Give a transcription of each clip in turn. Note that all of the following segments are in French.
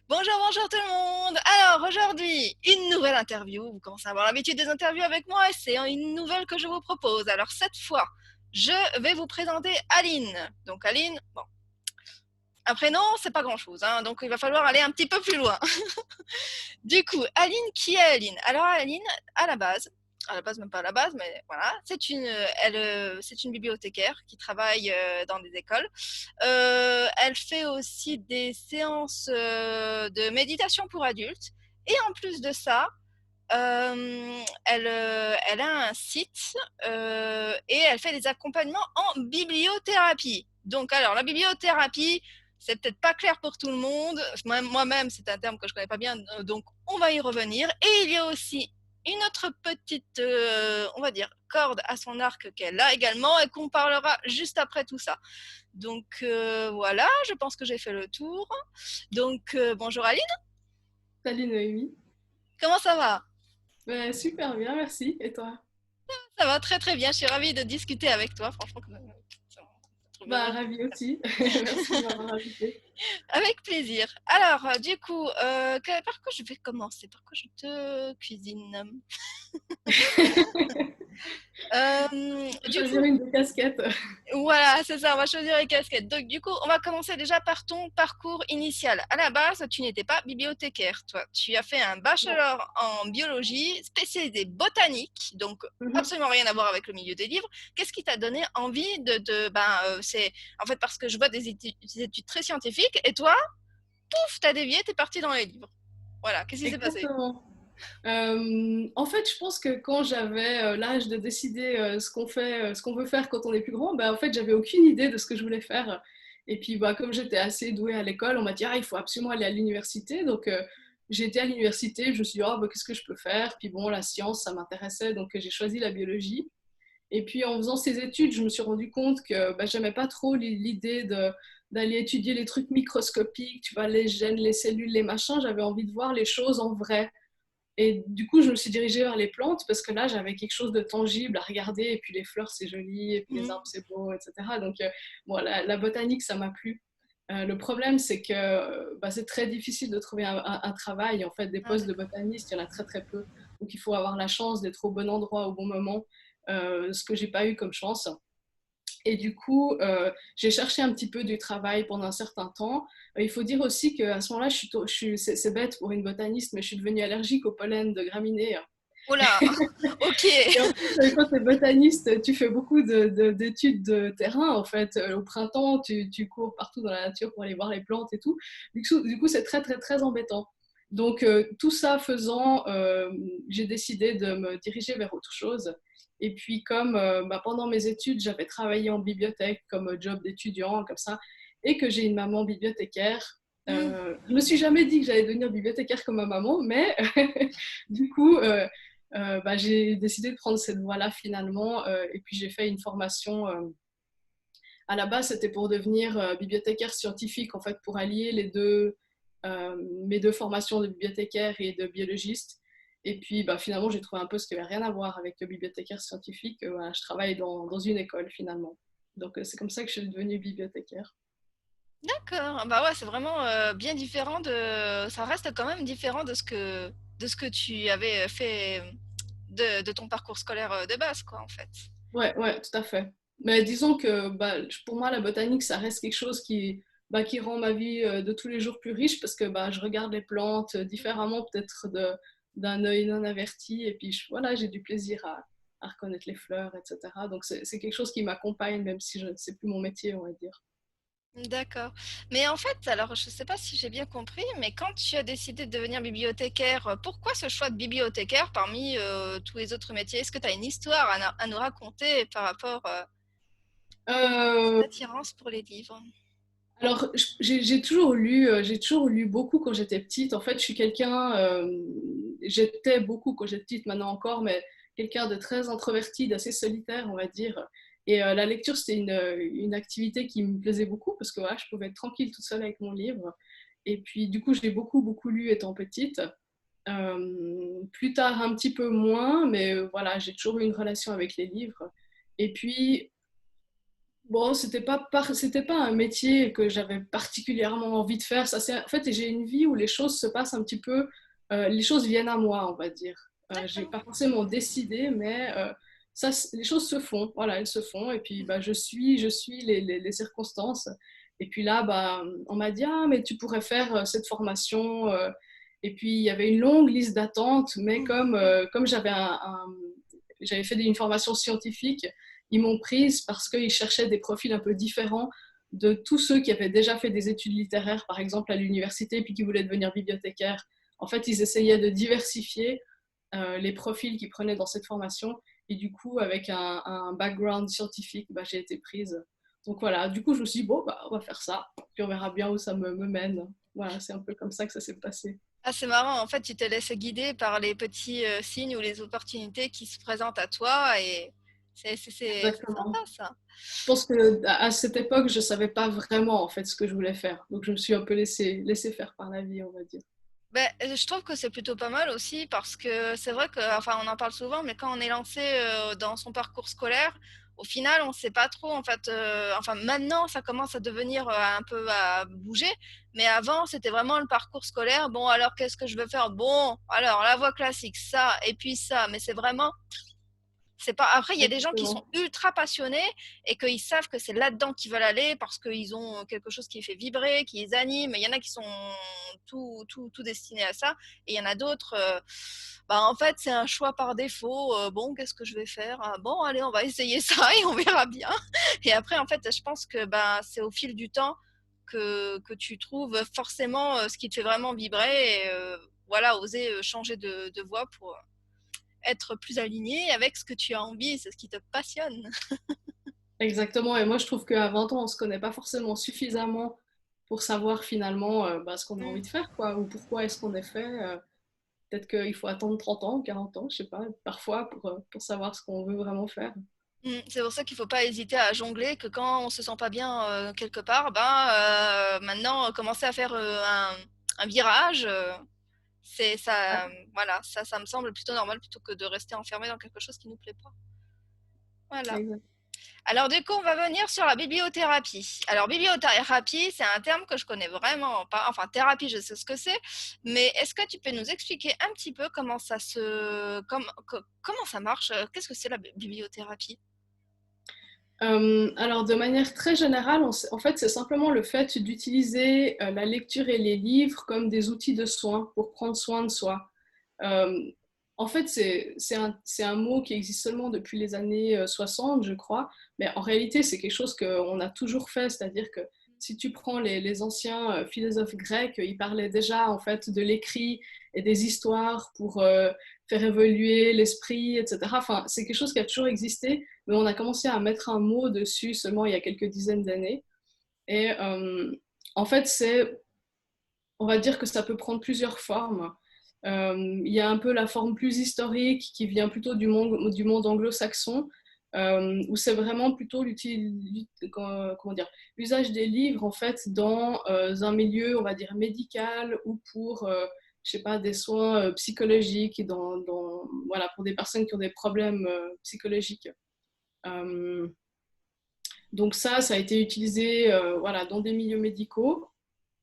Bonjour, bonjour tout le monde. Alors aujourd'hui, une nouvelle interview. Vous commencez à avoir l'habitude des interviews avec moi et c'est une nouvelle que je vous propose. Alors cette fois, je vais vous présenter Aline. Donc Aline, bon, un prénom, c'est pas grand-chose, hein, donc il va falloir aller un petit peu plus loin. Du coup, Aline, qui est Aline? Alors Aline, à la base même pas à la base, mais voilà, c'est une bibliothécaire qui travaille dans des écoles. Elle fait aussi des séances de méditation pour adultes. Et en plus de ça, elle a un site et elle fait des accompagnements en bibliothérapie. Donc, alors, la bibliothérapie, c'est peut-être pas clair pour tout le monde. Moi-même, c'est un terme que je connais pas bien, donc on va y revenir. Et il y a aussi une autre petite, on va dire, corde à son arc qu'elle a également et qu'on parlera juste après tout ça. Donc voilà, je pense que j'ai fait le tour. Donc bonjour Aline, Salut Noémie. comment ça va? Super bien, merci. Et toi? Ça va très très bien, je suis ravie de discuter avec toi, franchement. C'est trop bien. Ravie aussi. Merci de m'avoir invitée. Avec plaisir. Alors, du coup, par quoi je vais commencer? Par quoi je te cuisine? Faut Du choisir coup, une des casquettes. voilà, c'est ça, on va choisir les casquettes. Donc, du coup, on va commencer déjà par ton parcours initial. À la base, tu n'étais pas bibliothécaire, toi. Tu as fait un Non. bachelor en biologie, spécialisé botanique, donc Mhm. absolument rien à voir avec le milieu des livres. Qu'est-ce qui t'a donné envie c'est en fait parce que je vois des études très scientifiques et toi, pouf, t'as dévié, t'es parti dans les livres. Voilà, qu'est-ce qui s'est passé? Exactement. En fait, je pense que quand j'avais l'âge de décider ce qu'on veut faire quand on est plus grand, en fait, j'avais aucune idée de ce que je voulais faire. Et puis, comme j'étais assez douée à l'école, on m'a dit, ah, il faut absolument aller à l'université. Donc, j'ai été à l'université, je me suis dit, oh, qu'est-ce que je peux faire? Puis bon, la science, ça m'intéressait, donc j'ai choisi la biologie. Et puis en faisant ces études, je me suis rendu compte que j'aimais pas trop l'idée d'aller étudier les trucs microscopiques, tu vois, les gènes, les cellules, les machins. J'avais envie de voir les choses en vrai. Et du coup, je me suis dirigée vers les plantes parce que là, j'avais quelque chose de tangible à regarder. Et puis les fleurs, c'est joli. Et puis les arbres, Mhm. c'est beau, etc. Donc, bon, la botanique, ça m'a plu. Le problème, c'est que c'est très difficile de trouver un travail. En fait, des Ah, postes de d'accord. botaniste, il y en a très très peu. Donc, il faut avoir la chance d'être au bon endroit au bon moment, ce que j'ai pas eu comme chance. Et du coup, j'ai cherché un petit peu du travail pendant un certain temps. Il faut dire aussi qu'à ce moment-là, c'est bête pour une botaniste, mais je suis devenue allergique au pollen de graminées. Oh là, ok. Et en fait, quand tu es botaniste, tu fais beaucoup d'études de terrain. En fait, au printemps, tu cours partout dans la nature pour aller voir les plantes et tout. Du coup, c'est très, très, très embêtant. Donc, tout ça faisant, j'ai décidé de me diriger vers autre chose. Et puis, comme pendant mes études, j'avais travaillé en bibliothèque comme job d'étudiant, comme ça, et que j'ai une maman bibliothécaire, Hmm, je me suis jamais dit que j'allais devenir bibliothécaire comme ma maman, mais du coup, j'ai décidé de prendre cette voie-là finalement. Et puis j'ai fait une formation. À la base, c'était pour devenir bibliothécaire scientifique, en fait, pour allier mes deux formations de bibliothécaire et de biologiste. Et puis finalement, j'ai trouvé un poste qui n'avait rien à voir avec le bibliothécaire scientifique. Voilà, je travaille dans une école finalement. Donc c'est comme ça que je suis devenue bibliothécaire. d'accord. Bah ouais, c'est vraiment bien différent de. Ça reste quand même différent de ce que tu avais fait de ton parcours scolaire de base, quoi, en fait. Ouais, ouais, tout à fait. Mais disons que pour moi, la botanique, ça reste quelque chose qui rend ma vie de tous les jours plus riche parce que je regarde les plantes différemment, peut-être d'un œil non averti. Et puis voilà, j'ai du plaisir à reconnaître les fleurs, etc. Donc c'est quelque chose qui m'accompagne, même si c'est plus mon métier, on va dire. D'accord. Mais en fait, alors je sais pas si j'ai bien compris, mais quand tu as décidé de devenir bibliothécaire, pourquoi ce choix de bibliothécaire parmi tous les autres métiers? Est-ce que tu as une histoire à nous raconter par rapport à cette Euh, attirance pour les livres? Alors, j'ai toujours lu beaucoup quand j'étais petite. En fait, je suis quelqu'un, j'étais beaucoup quand j'étais petite, maintenant encore, mais quelqu'un de très introverti, d'assez solitaire, on va dire. Et la lecture, c'était une activité qui me plaisait beaucoup parce que voilà, je pouvais être tranquille toute seule avec mon livre. Et puis, du coup, j'ai beaucoup, beaucoup lu étant petite. Plus tard, un petit peu moins, mais voilà, j'ai toujours eu une relation avec les livres. Et puis, Bon, c'était pas un métier que j'avais particulièrement envie de faire. En fait, j'ai une vie où les choses se passent un petit peu, les choses viennent à moi, on va dire. J'ai D'accord. pas forcément décidé, mais les choses se font. Voilà, elles se font. Et puis, bah, je suis les circonstances. Et puis là, bah, on m'a dit, ah, mais tu pourrais faire cette formation. Et puis, il y avait une longue liste d'attente, mais comme j'avais fait une formation scientifique, ils m'ont prise parce qu'ils cherchaient des profils un peu différents de tous ceux qui avaient déjà fait des études littéraires, par exemple à l'université, puis qui voulaient devenir bibliothécaires. En fait, ils essayaient de diversifier les profils qu'ils prenaient dans cette formation. Et du coup, avec un background scientifique, bah, j'ai été prise. Donc voilà, du coup, je me suis dit, bon, bah, on va faire ça, puis on verra bien où ça me mène. Voilà, c'est un peu comme ça que ça s'est passé. Ah, c'est marrant, en fait, tu te laisses guider par les petits signes ou les opportunités qui se présentent à toi et c'est sympa Exactement. ça. Je pense que à cette époque, je savais pas vraiment en fait ce que je voulais faire. Donc je me suis un peu laissé faire par la vie, on va dire. Ben, je trouve que c'est plutôt pas mal aussi parce que c'est vrai que, enfin, on en parle souvent, mais quand on est lancé dans son parcours scolaire, au final, on sait pas trop, en fait, enfin, maintenant, ça commence à devenir un peu à bouger, mais avant, c'était vraiment le parcours scolaire. Bon, alors, qu'est-ce que je veux faire? Bon, alors, la voie classique, ça, et puis ça, mais c'est vraiment c'est pas. Après, il y a des gens qui sont Exactement. ultra passionnés et qu'ils savent que c'est là-dedans qu'ils veulent aller parce qu'ils ont quelque chose qui les fait vibrer, qui les anime. Il y en a qui sont tout destinés à ça. Et il y en a d'autres, bah, en fait, c'est un choix par défaut. Bon, qu'est-ce que je vais faire? Ah, bon, allez, on va essayer ça et on verra bien. Et après, en fait, je pense que bah, c'est au fil du temps que tu trouves forcément ce qui te fait vraiment vibrer. Et voilà, oser changer de voie pour être plus aligné avec ce que tu as envie, c'est ce qui te passionne. Exactement. Et moi, je trouve qu'à 20 ans, on se connaît pas forcément suffisamment pour savoir finalement bah, ce qu'on a envie de faire, quoi, ou pourquoi est-ce qu'on est fait. Peut-être qu'il faut attendre 30 ans, 40 ans, je sais pas, parfois pour savoir ce qu'on veut vraiment faire. C'est pour ça qu'il ne faut pas hésiter à jongler, que quand on se sent pas bien quelque part, ben, maintenant, commencer à faire un virage, c'est ça, Ouais, voilà, ça me semble plutôt normal plutôt que de rester enfermé dans quelque chose qui nous plaît pas. Voilà. exact. Alors du coup, on va venir sur la bibliothérapie. Alors bibliothérapie, c'est un terme que je connais vraiment pas. Enfin, thérapie, je sais ce que c'est, mais est-ce que tu peux nous expliquer un petit peu comment ça marche? Qu'est-ce que c'est la bibliothérapie? Alors, de manière très générale, en fait, c'est simplement le fait d'utiliser la lecture et les livres comme des outils de soins pour prendre soin de soi. Euh, En fait, c'est un mot qui existe seulement depuis les années 60, je crois, mais en réalité, c'est quelque chose qu'on a toujours fait, c'est-à-dire que si tu prends les anciens philosophes grecs, ils parlaient déjà en fait de l'écrit et des histoires pour faire évoluer l'esprit, etc. Enfin, c'est quelque chose qui a toujours existé, mais on a commencé à mettre un mot dessus seulement il y a quelques dizaines d'années. Et en fait, on va dire que ça peut prendre plusieurs formes. Il y a un peu la forme plus historique qui vient plutôt du monde anglo-saxon, où c'est vraiment plutôt comment dire, l'usage des livres en fait dans un milieu, on va dire, médical ou pour, je sais pas, des soins psychologiques, et voilà, pour des personnes qui ont des problèmes psychologiques. Euh, donc ça a été utilisé voilà, dans des milieux médicaux.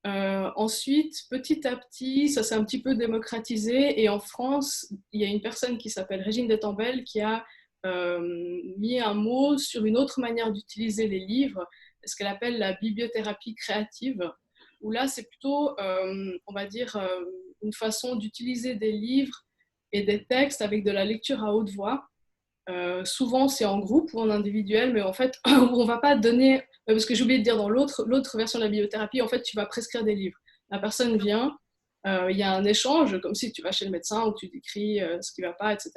Ensuite, petit à petit, ça s'est un petit peu démocratisé et en France, il y a une personne qui s'appelle Régine Détambel qui a mis un mot sur une autre manière d'utiliser les livres, ce qu'elle appelle la bibliothérapie créative, où là, c'est plutôt, on va dire, une façon d'utiliser des livres et des textes avec de la lecture à haute voix. Souvent, c'est en groupe ou en individuel, mais en fait, on va pas donner, parce que j'ai oublié de dire dans l'autre version de la bibliothérapie, en fait, tu vas prescrire des livres. La personne vient, il y a un échange, comme si tu vas chez le médecin où tu décris ce qui va pas, etc.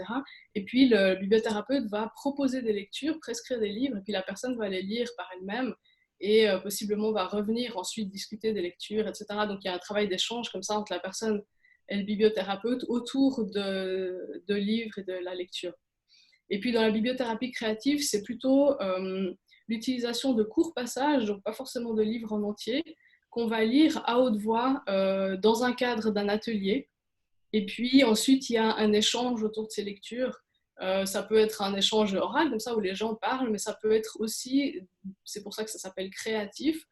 Et puis, le bibliothérapeute va proposer des lectures, prescrire des livres, et puis la personne va les lire par elle-même et possiblement va revenir ensuite discuter des lectures, etc. Donc, il y a un travail d'échange comme ça entre la personne et le bibliothérapeute autour de livres et de la lecture. Et puis dans la bibliothérapie créative, c'est plutôt l'utilisation de courts passages, donc pas forcément de livres en entier, qu'on va lire à haute voix dans un cadre d'un atelier. Et puis ensuite, il y a un échange autour de ces lectures. Ça peut être un échange oral, comme ça, où les gens parlent, mais ça peut être aussi, c'est pour ça que ça s'appelle créatif,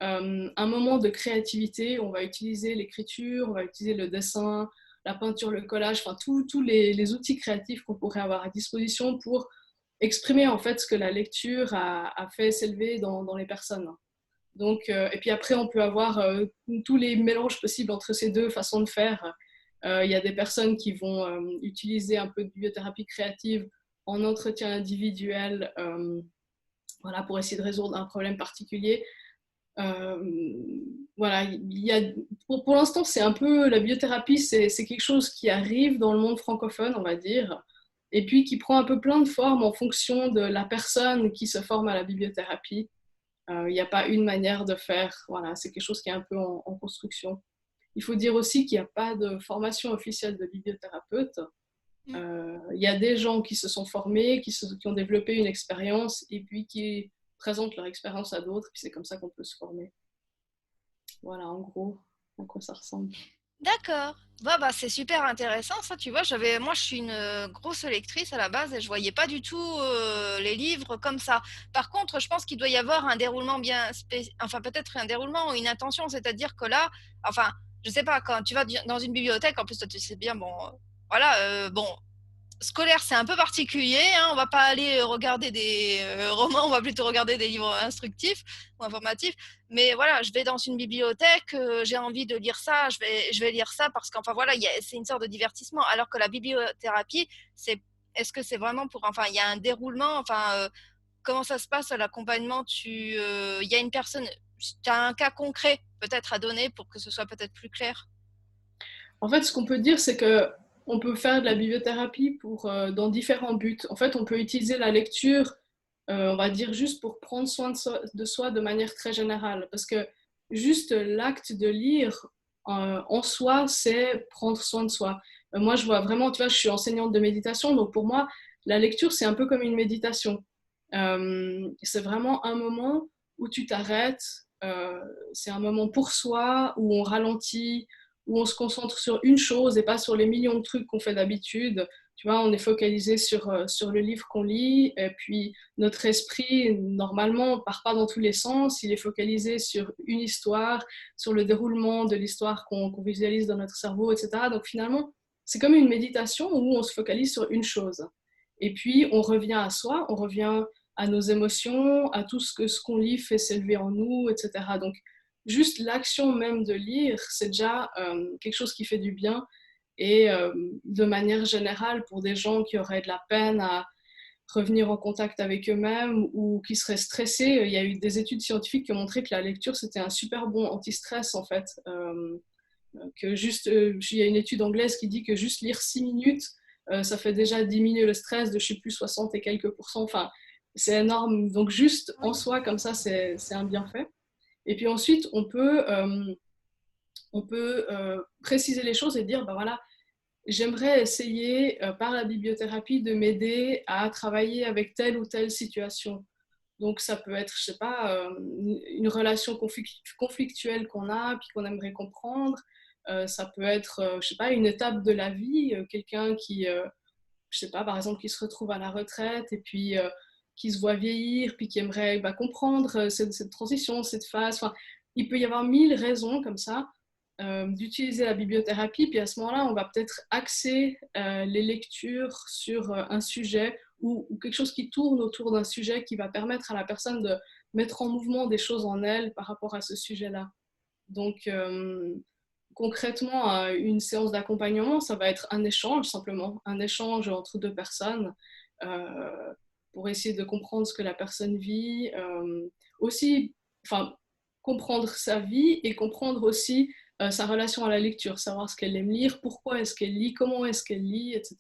un moment de créativité. On va utiliser l'écriture, on va utiliser le dessin, la peinture, le collage, enfin tous les outils créatifs qu'on pourrait avoir à disposition pour exprimer en fait ce que la lecture a fait s'élever dans les personnes. Donc, et puis après, on peut avoir tous les mélanges possibles entre ces deux façons de faire. Il y a des personnes qui vont utiliser un peu de bibliothérapie créative en entretien individuel, voilà, pour essayer de résoudre un problème particulier. Euh, voilà, pour l'instant, c'est un peu la bibliothérapie, c'est quelque chose qui arrive dans le monde francophone, on va dire, et puis qui prend un peu plein de formes en fonction de la personne qui se forme à la bibliothérapie. Il n'y a pas une manière de faire, voilà, c'est quelque chose qui est un peu en construction. Il faut dire aussi qu'il n'y a pas de formation officielle de bibliothérapeute. Il y a des gens qui se sont formés, qui ont développé une expérience et puis qui présentent leur expérience à d'autres, puis c'est comme ça qu'on peut se former. Voilà, en gros, à quoi ça ressemble. D'accord. Bah, c'est super intéressant ça, tu vois. Moi, je suis une grosse lectrice à la base et je voyais pas du tout les livres comme ça. Par contre, je pense qu'il doit y avoir un déroulement enfin peut-être un déroulement ou une intention, c'est-à-dire que là, enfin, je sais pas, quand tu vas dans une bibliothèque, en plus toi tu sais bien, bon, voilà, bon, scolaire, c'est un peu particulier, hein. On va pas aller regarder des romans, on va plutôt regarder des livres instructifs ou informatifs. Mais voilà, je vais dans une bibliothèque, j'ai envie de lire ça, je vais lire ça parce qu'enfin voilà, c'est une sorte de divertissement. Alors que la bibliothérapie, est-ce que c'est vraiment pour, enfin, il y a un déroulement, enfin, comment ça se passe l'accompagnement? Il y a une personne, tu as un cas concret peut-être à donner pour que ce soit peut-être plus clair. En fait, ce qu'on peut dire, c'est que on peut faire de la bibliothérapie dans différents buts. En fait, on peut utiliser la lecture, on va dire, juste pour prendre soin de soi de manière très générale. Parce que juste l'acte de lire en soi, c'est prendre soin de soi. Moi, je vois vraiment, tu vois, je suis enseignante de méditation, donc pour moi, la lecture, c'est un peu comme une méditation. C'est vraiment un moment où tu t'arrêtes, c'est un moment pour soi, où on ralentit, où on se concentre sur une chose et pas sur les millions de trucs qu'on fait d'habitude. Tu vois, on est focalisé sur le livre qu'on lit, et puis notre esprit, normalement, part pas dans tous les sens, il est focalisé sur une histoire, sur le déroulement de l'histoire qu'on visualise dans notre cerveau, etc. Donc finalement, c'est comme une méditation où on se focalise sur une chose. Et puis, on revient à soi, on revient à nos émotions, à tout ce qu'on lit fait s'élever en nous, etc. Donc, juste l'action même de lire, c'est déjà quelque chose qui fait du bien. Et de manière générale, pour des gens qui auraient de la peine à revenir en contact avec eux-mêmes ou qui seraient stressés, il y a eu des études scientifiques qui ont montré que la lecture, c'était un super bon anti-stress, en fait. Il y a une étude anglaise qui dit que juste lire 6 minutes, ça fait déjà diminuer le stress de, je sais plus, 60 et quelques pourcents. Enfin, c'est énorme. Donc, juste en Oui. soi, comme ça, c'est un bienfait. Et puis ensuite, on peut préciser les choses et dire, ben voilà, j'aimerais essayer par la bibliothérapie de m'aider à travailler avec telle ou telle situation. Donc ça peut être, je sais pas, une relation conflictuelle qu'on a, puis qu'on aimerait comprendre. Ça peut être, je sais pas, une étape de la vie, quelqu'un qui, je sais pas, par exemple, qui se retrouve à la retraite et puis qui se voit vieillir, puis qui aimerait comprendre cette transition, cette phase. Enfin, il peut y avoir mille raisons comme ça d'utiliser la bibliothérapie, puis à ce moment-là, on va peut-être axer les lectures sur un sujet ou quelque chose qui tourne autour d'un sujet qui va permettre à la personne de mettre en mouvement des choses en elle par rapport à ce sujet-là. Donc, concrètement, une séance d'accompagnement, ça va être un échange simplement, un échange entre deux personnes pour essayer de comprendre ce que la personne vit, aussi, enfin, comprendre sa vie et comprendre aussi sa relation à la lecture, savoir ce qu'elle aime lire, pourquoi est-ce qu'elle lit, comment est-ce qu'elle lit, etc.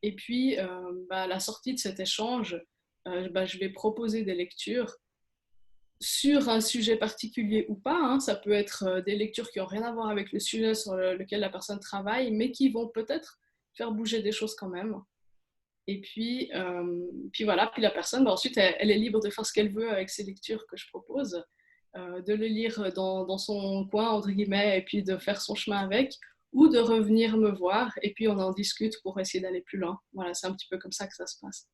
Et puis, à la sortie de cet échange, je vais proposer des lectures sur un sujet particulier ou pas, hein. Ça peut être des lectures qui n'ont rien à voir avec le sujet sur lequel la personne travaille, mais qui vont peut-être faire bouger des choses quand même. Et puis voilà, puis la personne, ensuite, elle est libre de faire ce qu'elle veut avec ces lectures que je propose, de le lire dans son coin, entre guillemets, et puis de faire son chemin avec, ou de revenir me voir et puis on en discute pour essayer d'aller plus loin. Voilà, c'est un petit peu comme ça que ça se passe.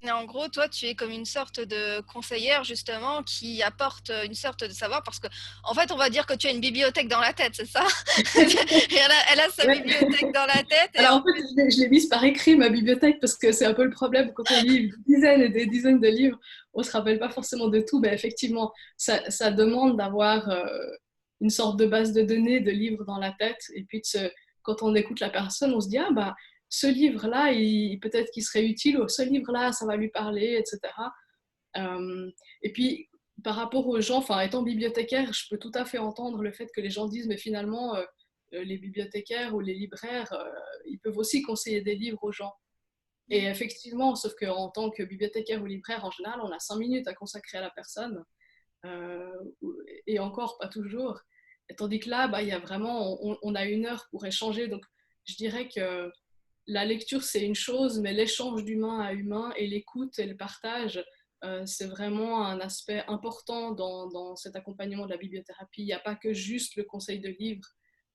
Et en gros, toi, tu es comme une sorte de conseillère, justement, qui apporte une sorte de savoir, parce que, en fait, on va dire que tu as une bibliothèque dans la tête, c'est ça? Et elle a sa Ouais. bibliothèque dans la tête, et Alors en en fait, je l'ai mise par écrit, ma bibliothèque, parce que c'est un peu le problème quand on lit des dizaines et des dizaines de livres, on ne se rappelle pas forcément de tout, mais effectivement, ça demande d'avoir une sorte de base de données de livres dans la tête, et puis quand on écoute la personne, on se dit, ah bah, ce livre-là, peut-être qu'il serait utile, ou ce livre-là, ça va lui parler, etc. Et puis, par rapport aux gens, enfin, étant bibliothécaire, je peux tout à fait entendre le fait que les gens disent, mais finalement, les bibliothécaires ou les libraires, ils peuvent aussi conseiller des livres aux gens. Et effectivement, sauf qu'en tant que bibliothécaire ou libraire, en général, on a 5 minutes à consacrer à la personne, euh, et encore pas toujours. Et tandis que là, bah, il y a vraiment, on a 1 heure pour échanger. Donc, je dirais que la lecture, c'est une chose, mais l'échange d'humain à humain et l'écoute et le partage, c'est vraiment un aspect important dans cet accompagnement de la bibliothérapie. Il n'y a pas que juste le conseil de livre,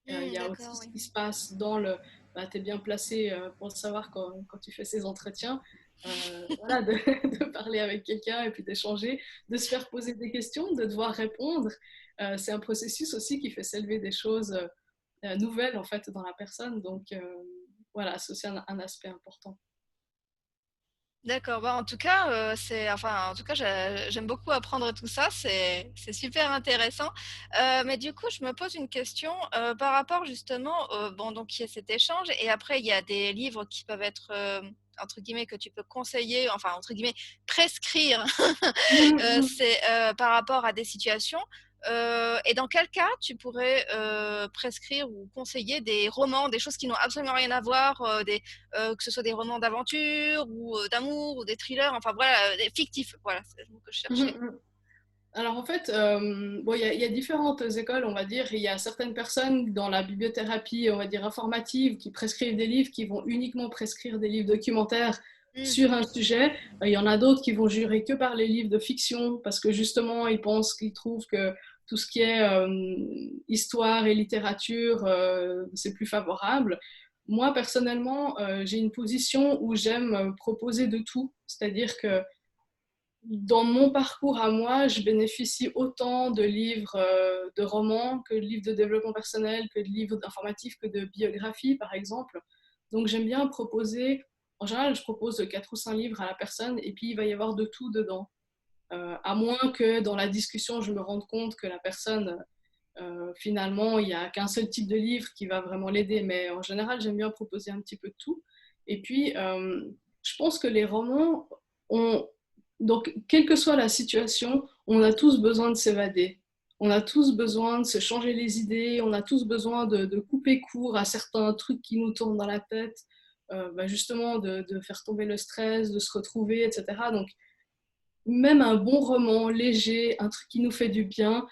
il y a aussi d'accord, ce oui. qui se passe dans le... Bah, tu es bien placé pour le savoir quand tu fais ces entretiens. Voilà, de, de parler avec quelqu'un et puis d'échanger, de se faire poser des questions, de devoir répondre. C'est un processus aussi qui fait s'élever des choses nouvelles en fait dans la personne. Donc voilà, c'est aussi un aspect important. D'accord. Bah, en tout cas, j'aime beaucoup apprendre tout ça. C'est super intéressant. Mais du coup, je me pose une question par rapport justement, bon, donc il y a cet échange et après il y a des livres qui peuvent être entre guillemets que tu peux conseiller, enfin entre guillemets prescrire. C'est par rapport à des situations. Et dans quel cas tu pourrais prescrire ou conseiller des romans, des choses qui n'ont absolument rien à voir, que ce soit des romans d'aventure ou d'amour ou des thrillers, enfin voilà, des fictifs, voilà, c'est le mot que je cherchais. Alors en fait, bon, il y a différentes écoles, on va dire. Il y a certaines personnes dans la bibliothérapie, on va dire informative, qui prescrivent des livres, qui vont uniquement prescrire des livres documentaires Mm. sur un sujet. Il y en a d'autres qui vont jurer que par les livres de fiction, parce que justement, ils trouvent que tout ce qui est histoire et littérature, c'est plus favorable. Moi, personnellement, j'ai une position où j'aime proposer de tout, c'est-à-dire que dans mon parcours à moi, je bénéficie autant de livres de romans que de livres de développement personnel, que de livres d'informatifs, que de biographies, par exemple. Donc j'aime bien proposer, en général, je propose 4 ou 5 livres à la personne et puis il va y avoir de tout dedans. À moins que dans la discussion, je me rende compte que la personne, finalement, il n'y a qu'un seul type de livre qui va vraiment l'aider. Mais en général, j'aime bien proposer un petit peu de tout. Et puis, je pense que les romans ont... Donc, quelle que soit la situation, on a tous besoin de s'évader. On a tous besoin de se changer les idées, on a tous besoin de couper court à certains trucs qui nous tournent dans la tête, justement de faire tomber le stress, de se retrouver, etc. Donc, même un bon roman léger, un truc qui nous fait du bien,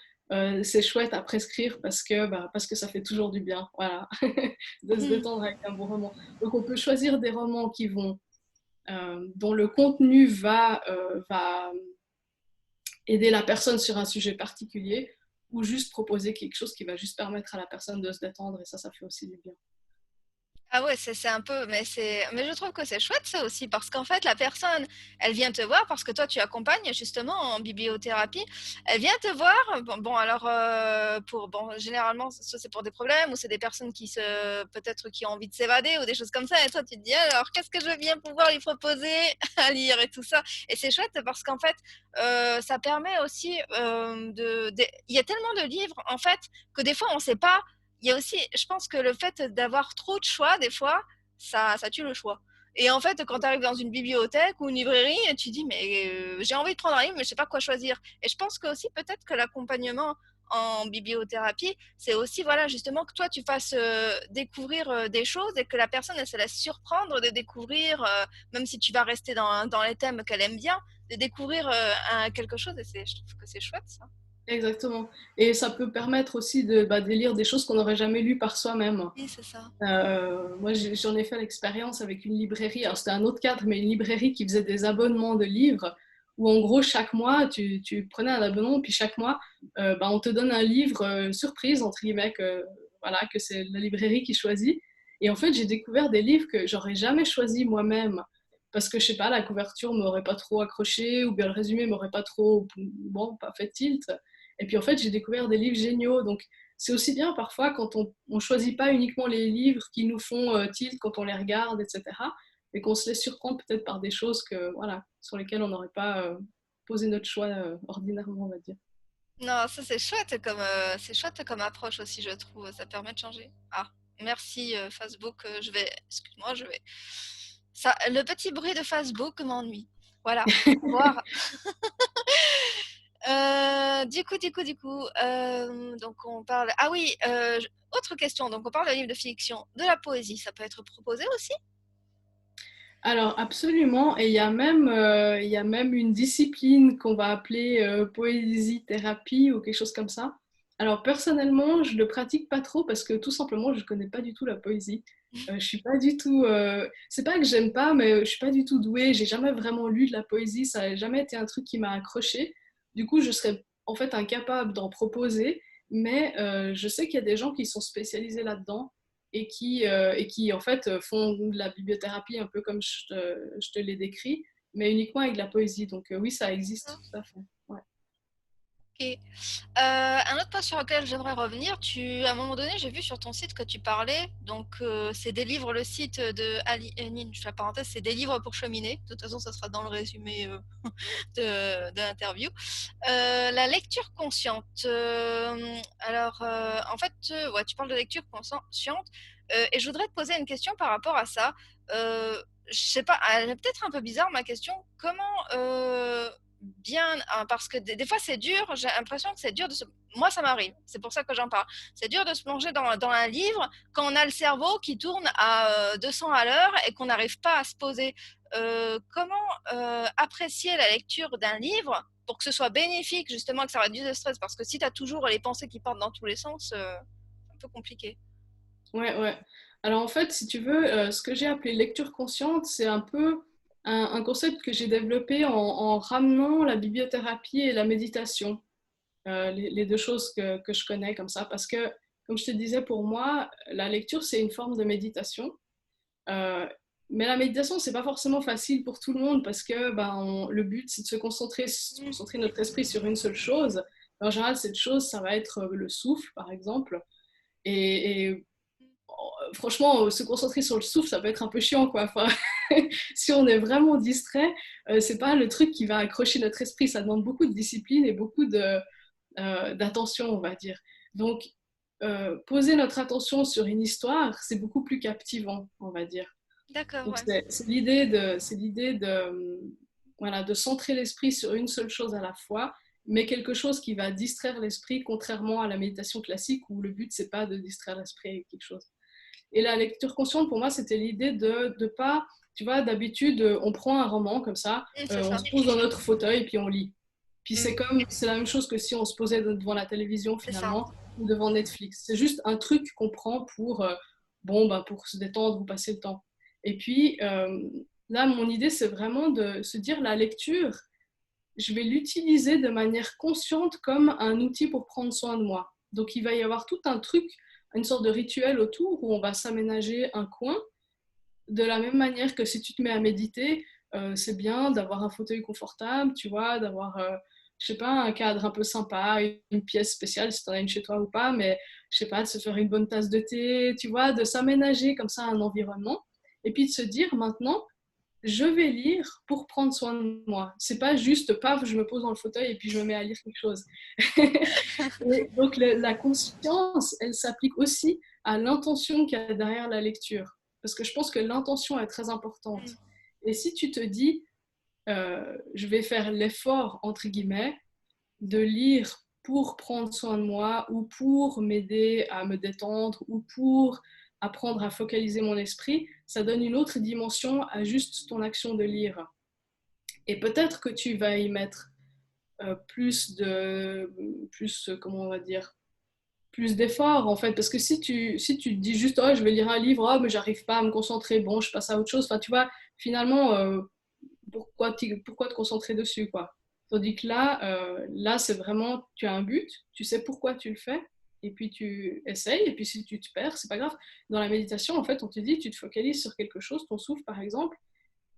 c'est chouette à prescrire parce que ça fait toujours du bien, voilà, de se Mm. détendre avec un bon roman. Donc on peut choisir des romans dont le contenu va aider la personne sur un sujet particulier ou juste proposer quelque chose qui va juste permettre à la personne de se détendre et ça fait aussi du bien. Ah ouais, c'est un peu, mais je trouve que c'est chouette ça aussi, parce qu'en fait, la personne, elle vient te voir parce que toi, tu accompagnes justement en bibliothérapie. Elle vient te voir, bon alors, généralement, soit c'est pour des problèmes, ou c'est des personnes peut-être qui ont envie de s'évader, ou des choses comme ça, et toi, tu te dis, alors, qu'est-ce que je vais bien pouvoir lui proposer à lire et tout ça. Et c'est chouette parce qu'en fait, ça permet aussi il y a tellement de livres, en fait, que des fois, on ne sait pas. Il y a aussi, je pense que le fait d'avoir trop de choix, des fois, ça tue le choix. Et en fait, quand tu arrives dans une bibliothèque ou une librairie, tu dis, mais j'ai envie de prendre un livre, mais je sais pas quoi choisir. Et je pense que aussi, peut-être que l'accompagnement en bibliothérapie, c'est aussi, voilà, justement, que toi, tu fasses découvrir des choses et que la personne, elle se laisse surprendre de découvrir, même si tu vas rester dans les thèmes qu'elle aime bien, de découvrir quelque chose. Et je trouve que c'est chouette, ça. Exactement. Et ça peut permettre aussi de lire des choses qu'on n'aurait jamais lues par soi-même. Oui, c'est ça. Moi, j'en ai fait l'expérience avec une librairie. Alors, c'était un autre cadre, mais une librairie qui faisait des abonnements de livres où, en gros, chaque mois, tu prenais un abonnement, puis chaque mois, on te donne un livre surprise, entre guillemets, voilà, que c'est la librairie qui choisit. Et en fait, j'ai découvert des livres que j'aurais jamais choisis moi-même parce que, je sais pas, la couverture m'aurait pas trop accroché ou bien le résumé m'aurait pas trop, bon, pas fait tilt. Et puis en fait, j'ai découvert des livres géniaux. Donc c'est aussi bien parfois quand on choisit pas uniquement les livres qui nous font tilt quand on les regarde, etc. Et qu'on se laisse surprendre peut-être par des choses que, voilà, sur lesquelles on n'aurait pas posé notre choix ordinairement, on va dire. Non, ça c'est chouette comme approche aussi, je trouve. Ça permet de changer. Ah, merci Facebook. Excuse-moi, je vais. Ça, le petit bruit de Facebook m'ennuie. Voilà. Au revoir. Donc on parle. Ah oui, autre question. Donc on parle de livres de fiction, de la poésie. Ça peut être proposé aussi? Alors absolument, et il y a même une discipline qu'on va appeler poésie-thérapie ou quelque chose comme ça. Alors personnellement, je le pratique pas trop parce que tout simplement, je connais pas du tout la poésie. Je suis pas du tout. C'est pas que j'aime pas, mais je suis pas du tout douée. J'ai jamais vraiment lu de la poésie. Ça n'a jamais été un truc qui m'a accroché. Du coup, je serais en fait incapable d'en proposer. Mais je sais qu'il y a des gens qui sont spécialisés là-dedans et qui en fait font de la bibliothérapie un peu comme je te l'ai décrit, mais uniquement avec de la poésie. Donc oui, ça existe tout à fait. Ouais. Ok. Un autre point sur lequel j'aimerais revenir, à un moment donné, j'ai vu sur ton site que tu parlais, donc c'est des livres, le site de Aline, je fais la parenthèse, c'est des livres pour cheminer. De toute façon, ça sera dans le résumé de l'interview. La lecture consciente. En fait, ouais, tu parles de lecture consciente, et je voudrais te poser une question par rapport à ça. Je sais pas, elle est peut-être un peu bizarre ma question. Comment parce que des fois c'est dur, j'ai l'impression que c'est dur moi ça m'arrive, c'est pour ça que j'en parle, c'est dur de se plonger dans un livre quand on a le cerveau qui tourne à 200 à l'heure et qu'on n'arrive pas à se poser. Comment apprécier la lecture d'un livre pour que ce soit bénéfique, justement, que ça réduise le stress, parce que si tu as toujours les pensées qui partent dans tous les sens, c'est un peu compliqué. Ouais, ouais. Alors en fait, si tu veux, ce que j'ai appelé lecture consciente, c'est un peu un concept que j'ai développé en ramenant la bibliothérapie et la méditation. Les deux choses que je connais comme ça, parce que, comme je te disais, pour moi, la lecture, c'est une forme de méditation. Euh, mais la méditation, c'est pas forcément facile pour tout le monde parce que le but, c'est de se Mm. concentrer notre esprit sur une seule chose. En général, cette chose, ça va être le souffle, par exemple. Et franchement, se concentrer sur le souffle, ça peut être un peu chiant, quoi. Enfin, si on est vraiment distrait, c'est pas le truc qui va accrocher notre esprit. Ça demande beaucoup de discipline et beaucoup d'attention, on va dire. Donc, poser notre attention sur une histoire, c'est beaucoup plus captivant, on va dire. D'accord, Donc, ouais. c'est l'idée voilà, de centrer l'esprit sur une seule chose à la fois, mais quelque chose qui va distraire l'esprit, contrairement à la méditation classique où le but, c'est pas de distraire l'esprit avec quelque chose. Et la lecture consciente, pour moi, c'était l'idée de pas, tu vois, d'habitude, on prend un roman comme ça, C'est on ça. se pose dans notre fauteuil et puis on lit. Puis Mm. c'est la même chose que si on se posait devant la télévision C'est ça. finalement ou devant Netflix. C'est juste un truc qu'on prend pour, bon, pour se détendre ou passer le temps. Et puis là, mon idée, c'est vraiment de se dire la lecture, je vais l'utiliser de manière consciente comme un outil pour prendre soin de moi. Donc il va y avoir tout un truc, une sorte de rituel autour où on va s'aménager un coin de la même manière que si tu te mets à méditer, c'est bien d'avoir un fauteuil confortable, tu vois, d'avoir, je sais pas, un cadre un peu sympa, une pièce spéciale si tu en as une chez toi ou pas, mais je sais pas, de se faire une bonne tasse de thé, tu vois, de s'aménager comme ça un environnement, et puis de se dire maintenant, je vais lire pour prendre soin de moi. C'est pas juste, paf, je me pose dans le fauteuil et puis je me mets à lire quelque chose. Et donc la conscience, elle s'applique aussi à l'intention qu'il y a derrière la lecture. Parce que je pense que l'intention est très importante. Mm. Et si tu te dis, je vais faire l'effort, entre guillemets, de lire pour prendre soin de moi ou pour m'aider à me détendre ou pour apprendre à focaliser mon esprit, ça donne une autre dimension à juste ton action de lire. Et peut-être que tu vas y mettre comment on va dire, plus d'efforts en fait. Parce que si tu te dis juste, oh, je vais lire un livre, oh, mais j'arrive pas à me concentrer, bon, je passe à autre chose. Enfin, tu vois, finalement, pourquoi te concentrer dessus, quoi. Tandis que là, c'est vraiment, tu as un but, tu sais pourquoi tu le fais, et puis tu essayes, et puis si tu te perds, c'est pas grave. Dans la méditation, en fait, on te dit, tu te focalises sur quelque chose, ton souffle par exemple,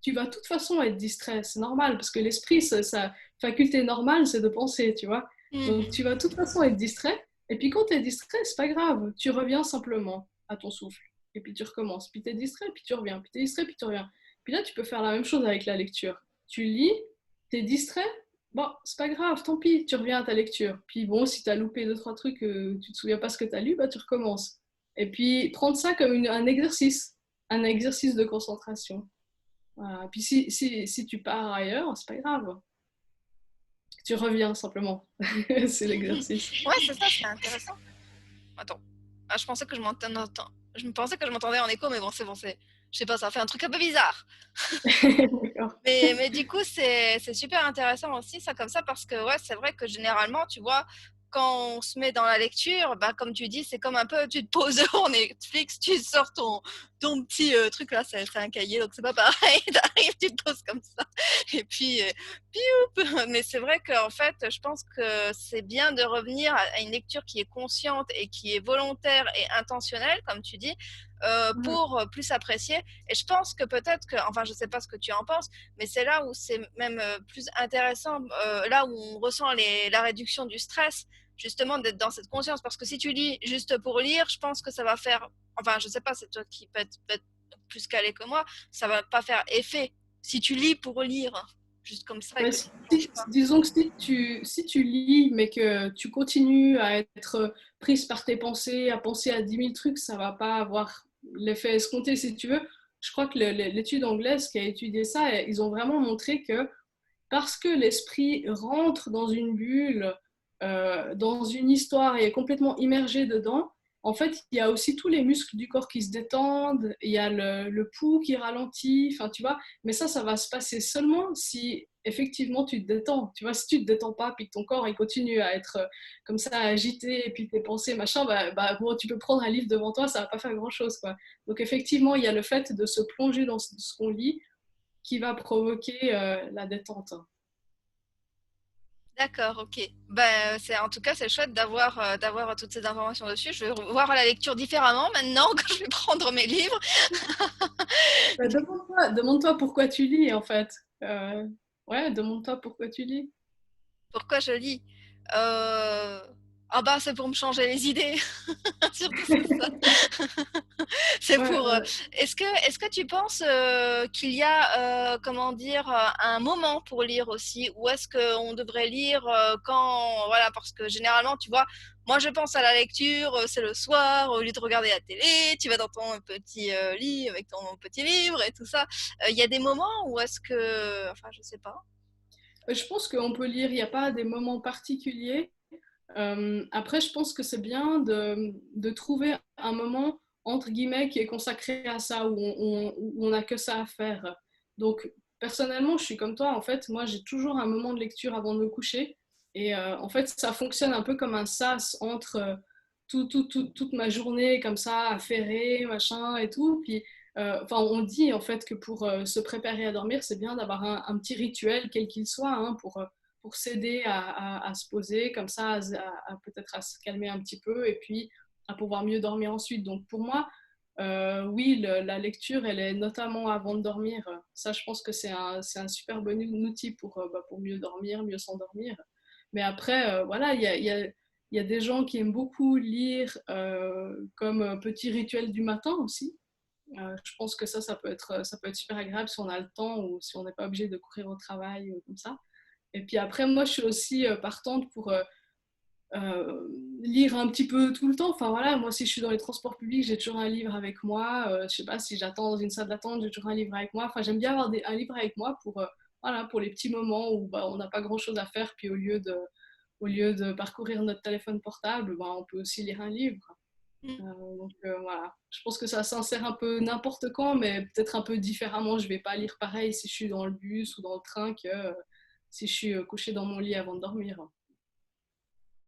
tu vas de toute façon être distrait, c'est normal, parce que l'esprit, sa faculté normale, c'est de penser, tu vois. Donc tu vas de toute façon être distrait, et puis quand tu es distrait, c'est pas grave, tu reviens simplement à ton souffle, et puis tu recommences, puis tu es distrait, puis tu reviens, puis tu es distrait, puis tu reviens. Puis là, tu peux faire la même chose avec la lecture. Tu lis, tu es distrait, bon, c'est pas grave, tant pis, tu reviens à ta lecture. Puis bon, si tu as loupé deux, trois trucs, tu te souviens pas ce que tu as lu, bah tu recommences. Et puis prendre ça comme un exercice de concentration. Voilà. Puis si tu pars ailleurs, c'est pas grave. Tu reviens simplement. C'est l'exercice. Ouais, c'est ça, c'est intéressant. Attends. Ah, je pensais que je m'entendais. Je me pensais que je m'entendais en écho, mais bon, c'est bon, c'est. Je sais pas, ça fait un truc un peu bizarre. D'accord. Mais du coup, c'est super intéressant aussi, ça, comme ça, parce que ouais, c'est vrai que généralement, tu vois, quand on se met dans la lecture, bah, comme tu dis, c'est comme un peu, tu te poses devant Netflix, tu sors ton petit truc là, c'est un cahier, donc c'est pas pareil, t'arrives, tu te poses comme ça, et puis, pioup. Mais c'est vrai qu'en fait, je pense que c'est bien de revenir à une lecture qui est consciente et qui est volontaire et intentionnelle, comme tu dis, Mhm. pour plus apprécier. Et je pense que peut-être que, enfin, je sais pas ce que tu en penses, mais c'est là où c'est même plus intéressant, là où on ressent la réduction du stress, justement d'être dans cette conscience. Parce que si tu lis juste pour lire, je pense que ça va faire, enfin, je sais pas, c'est toi qui peut être plus calé que moi, ça va pas faire effet. Si tu lis pour lire, juste comme ça, et Ouais, que tu ne plonges pas. disons que si tu lis, mais que tu continues à être prise par tes pensées, à penser à 10 000 trucs, ça va pas avoir l'effet escompté, si tu veux. Je crois que l'étude anglaise qui a étudié ça, ils ont vraiment montré que parce que l'esprit rentre dans une bulle, dans une histoire et est complètement immergé dedans, en fait, il y a aussi tous les muscles du corps qui se détendent, il y a le pouls qui ralentit, enfin, tu vois, mais ça va se passer seulement si effectivement tu te détends. Tu vois, si tu te détends pas, puis que ton corps il continue à être comme ça agité, et puis tes pensées, machin, bon, tu peux prendre un livre devant toi, ça va pas faire grand-chose, quoi. Donc effectivement, il y a le fait de se plonger dans ce qu'on lit qui va provoquer la détente. D'accord, ok. Ben, en tout cas, c'est chouette d'avoir toutes ces informations dessus. Je vais voir la lecture différemment maintenant que je vais prendre mes livres. Bah, demande-toi pourquoi tu lis en fait. Ouais, demande-toi pourquoi tu lis. Pourquoi je lis? Euh, Ah bah c'est pour me changer les idées. Surtout c'est ça. C'est Ouais, pour. Est-ce que tu penses qu'il y a comment dire un moment pour lire aussi, ou est-ce qu'on devrait lire quand voilà, parce que généralement tu vois, moi je pense à la lecture, c'est le soir au lieu de regarder la télé, tu vas dans ton petit lit avec ton petit livre et tout ça. Il y a des moments où est-ce que, enfin je sais pas. je pense qu'on peut lire, il n'y a pas des moments particuliers. Après, je pense que c'est bien de trouver un moment, entre guillemets, qui est consacré à ça, où on n'a que ça à faire. Donc, personnellement, je suis comme toi, en fait, moi, j'ai toujours un moment de lecture avant de me coucher. Et en fait, ça fonctionne un peu comme un sas entre toute ma journée, comme ça, affairée, machin et tout. Puis, enfin, on dit en fait que pour se préparer à dormir, c'est bien d'avoir un petit rituel, quel qu'il soit, hein, pour s'aider à se poser comme ça, peut-être à se calmer un petit peu et puis à pouvoir mieux dormir ensuite. Donc pour moi, oui, la lecture, elle est notamment avant de dormir. Ça, je pense que c'est un super bon outil pour mieux dormir, mieux s'endormir. Mais après, voilà, il y a des gens qui aiment beaucoup lire comme petit rituel du matin aussi. Je pense que ça peut être super agréable si on a le temps ou si on n'est pas obligé de courir au travail comme ça. Et puis après, moi, je suis aussi partante pour lire un petit peu tout le temps. Enfin voilà, moi, si je suis dans les transports publics, j'ai toujours un livre avec moi. Je sais pas, si j'attends dans une salle d'attente, j'ai toujours un livre avec moi. Enfin, j'aime bien avoir un livre avec moi voilà, pour les petits moments où on n'a pas grand-chose à faire. Puis au lieu de parcourir notre téléphone portable, on peut aussi lire un livre. Donc voilà, je pense que ça s'insère un peu n'importe quand, mais peut-être un peu différemment. Je vais pas lire pareil si je suis dans le bus ou dans le train que si je suis couchée dans mon lit avant de dormir.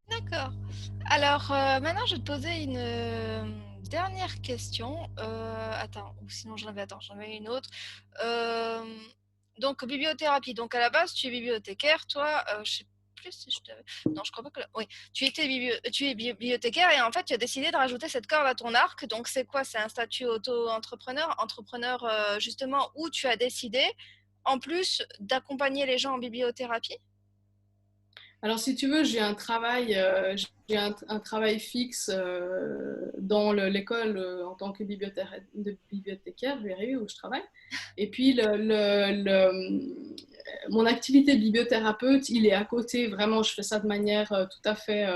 D'accord. Alors, maintenant, je vais te poser une dernière question. Attends, ou sinon j'en avais une autre. Euh, donc, bibliothérapie. Donc, à la base, tu es bibliothécaire, toi. Je sais plus si je te... Non, je crois pas que... Oui, tu es bibliothécaire et en fait, tu as décidé de rajouter cette corde à ton arc. Donc, c'est quoi? C'est un statut auto-entrepreneur, entrepreneur justement où tu as décidé, en plus d'accompagner les gens en bibliothérapie? Alors, si tu veux, j'ai un travail fixe dans l'école en tant que bibliothécaire, je vais y arriver, où je travaille. Et puis, mon activité de bibliothérapeute, il est à côté. Vraiment, je fais ça de manière tout à fait,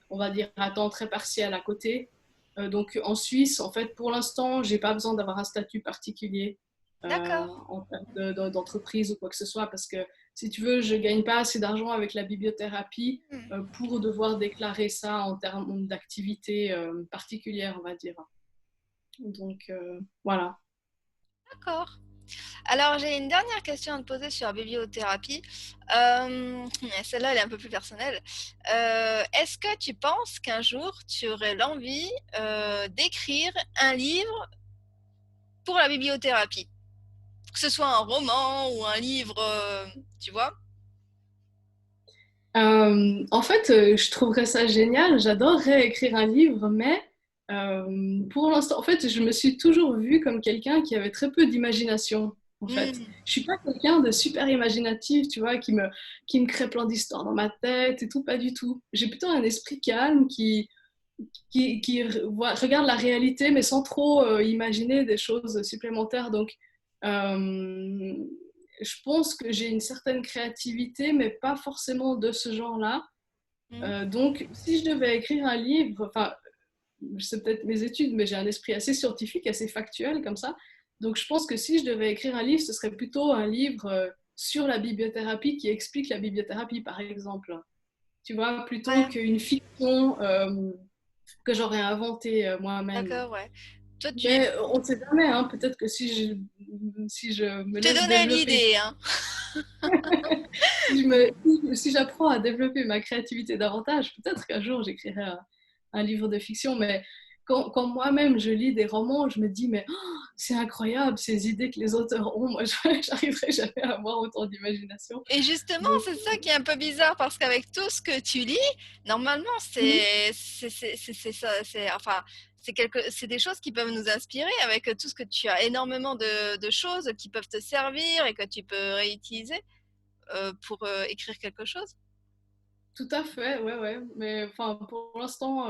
on va dire, à temps très partiel à côté. Donc, en Suisse, en fait, pour l'instant, j'ai pas besoin d'avoir un statut particulier D'accord. en termes d'entreprise ou quoi que ce soit, parce que si tu veux, je gagne pas assez d'argent avec la bibliothérapie Hmm. pour devoir déclarer ça en termes d'activité particulière, on va dire. Donc, voilà. D'accord. Alors, j'ai une dernière question à te poser sur la bibliothérapie. Celle-là, elle est un peu plus personnelle. Est-ce que tu penses qu'un jour, tu aurais l'envie d'écrire un livre pour la bibliothérapie? Que ce soit un roman ou un livre, tu vois? En fait, je trouverais ça génial. J'adorerais écrire un livre, mais pour l'instant, en fait, je me suis toujours vue comme quelqu'un qui avait très peu d'imagination. En fait, Hmm. je suis pas quelqu'un de super imaginatif, tu vois, qui me crée plein d'histoires dans ma tête et tout, pas du tout. J'ai plutôt un esprit calme qui regarde la réalité, mais sans trop imaginer des choses supplémentaires. Donc, euh, je pense que j'ai une certaine créativité, mais pas forcément de ce genre-là. Hmm. Donc, si je devais écrire un livre, enfin, c'est peut-être mes études, mais j'ai un esprit assez scientifique, assez factuel comme ça. Donc, je pense que si je devais écrire un livre, ce serait plutôt un livre sur la bibliothérapie qui explique la bibliothérapie, par exemple. Tu vois, plutôt Ouais, qu'une fiction que j'aurais inventée moi-même. d'accord, ouais. Toi, Mais on ne sait jamais, hein, peut-être que si je me je te laisse donnais développer, l'idée, hein. si j'apprends à développer ma créativité davantage, peut-être qu'un jour j'écrirai un livre de fiction. Mais quand moi-même je lis des romans, je me dis, mais oh, c'est incroyable ces idées que les auteurs ont. Moi, j'arriverai jamais à avoir autant d'imagination. Et justement, Donc, c'est ça qui est un peu bizarre parce qu'avec tout ce que tu lis, normalement, enfin, c'est des choses qui peuvent nous inspirer avec tout ce que tu as énormément de choses qui peuvent te servir et que tu peux réutiliser pour écrire quelque chose. tout à fait, ouais, ouais. Mais enfin, pour l'instant,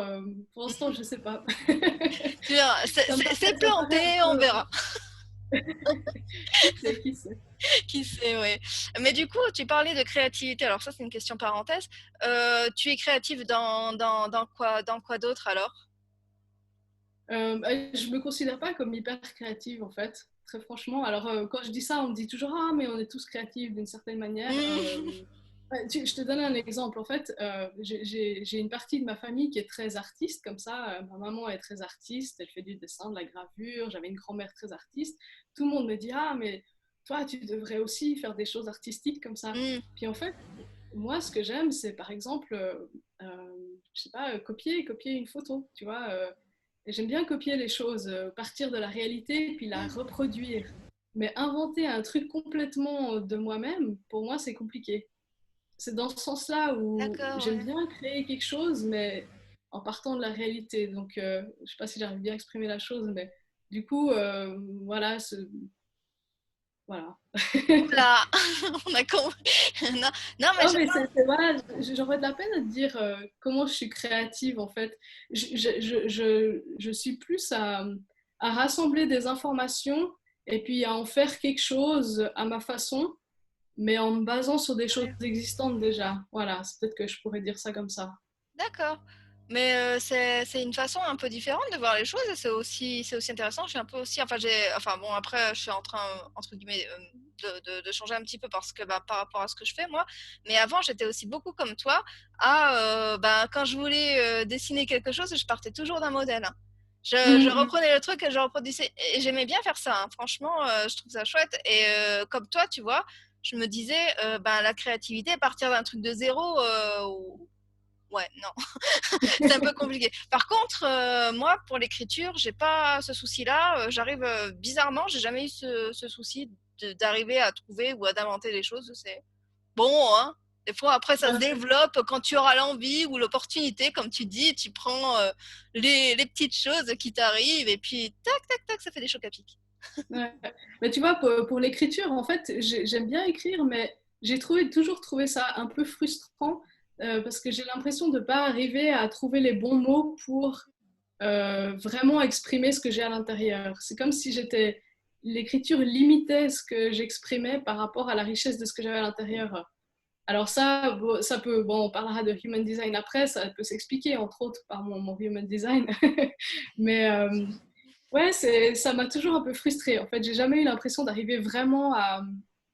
je sais pas. Tu verras, c'est Ça me paraît un planté, on peu. verra. Qui sait, qui sait. Qui sait, ouais. Mais du coup, tu parlais de créativité. Alors ça, c'est une question parenthèse. Tu es créative dans quoi d'autre alors? Je me considère pas comme hyper créative en fait, très franchement. Alors quand je dis ça, on me dit toujours ah mais on est tous créatifs d'une certaine manière. Hmm. Je te donne un exemple. En fait, j'ai une partie de ma famille qui est très artiste comme ça. Ma maman est très artiste, elle fait du dessin, de la gravure. J'avais une grand-mère très artiste. Tout le monde me dit ah mais toi tu devrais aussi faire des choses artistiques comme ça. Hmm. Puis en fait, moi ce que j'aime c'est par exemple, je sais pas, copier une photo, tu vois. J'aime bien copier les choses, partir de la réalité puis la reproduire. Mais inventer un truc complètement de moi-même, pour moi, c'est compliqué. C'est dans ce sens-là où D'accord, j'aime ouais. bien créer quelque chose, mais en partant de la réalité. Donc, je ne sais pas si j'arrive bien à exprimer la chose, mais du coup, voilà. Voilà. Oula, on a non, non, mais Non, mais voilà, j'aurais de la peine à te dire comment je suis créative en fait. Je suis plus à rassembler des informations et puis à en faire quelque chose à ma façon, mais en me basant sur des choses ouais. existantes déjà. Voilà, c'est peut-être que je pourrais dire ça comme ça. D'accord. Mais c'est une façon un peu différente de voir les choses et c'est aussi intéressant. Je suis un peu aussi, enfin bon, après, je suis en train, entre guillemets, de changer un petit peu parce que bah, par rapport à ce que je fais moi. Mais avant, j'étais aussi beaucoup comme toi. Bah, quand je voulais dessiner quelque chose, je partais toujours d'un modèle, hein. Je Mhm. reprenais le truc et je reproduisais. Et j'aimais bien faire ça, hein. Franchement, je trouve ça chouette. Et comme toi, tu vois, je me disais, bah, la créativité, partir d'un truc de zéro, ouais, non. C'est un peu compliqué. Par contre, moi, pour l'écriture, j'ai pas ce souci-là. J'arrive bizarrement, j'ai jamais eu ce souci d'arriver à trouver ou à d'inventer des choses. C'est bon, hein. Des fois, après, ça se développe quand tu auras l'envie ou l'opportunité, comme tu dis, tu prends les petites choses qui t'arrivent et puis tac, tac, tac, ça fait des chocs à pic. Ouais. Mais tu vois, pour l'écriture, en fait, j'aime bien écrire, mais toujours trouvé ça un peu frustrant parce que j'ai l'impression de ne pas arriver à trouver les bons mots pour vraiment exprimer ce que j'ai à l'intérieur. C'est comme si l'écriture limitait ce que j'exprimais par rapport à la richesse de ce que j'avais à l'intérieur. Alors ça peut, bon, on parlera de human design après, ça peut s'expliquer entre autres par mon human design, mais ouais, ça m'a toujours un peu frustrée. En fait, j'ai jamais eu l'impression d'arriver vraiment à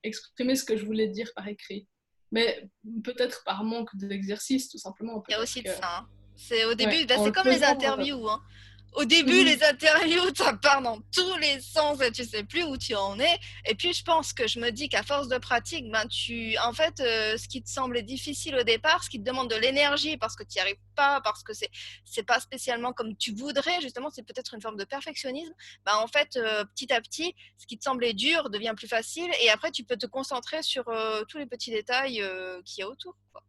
exprimer ce que je voulais dire par écrit. Mais peut-être par manque d'exercice, tout simplement. Il y a Peut-être aussi de que, ça, hein. C'est au ouais, début, bah, en c'est le comme les faisant. interviews, hein. Au début, les interviews, ça part dans tous les sens et tu sais plus où tu en es. Et puis, je pense que je me dis qu'à force de pratique, ben, en fait, ce qui te semblait difficile au départ, ce qui te demande de l'énergie parce que tu n'y arrives pas, parce que c'est pas spécialement comme tu voudrais, justement, c'est peut-être une forme de perfectionnisme. Ben, en fait, petit à petit, ce qui te semblait dur devient plus facile et après, tu peux te concentrer sur tous les petits détails qu'il y a autour, quoi.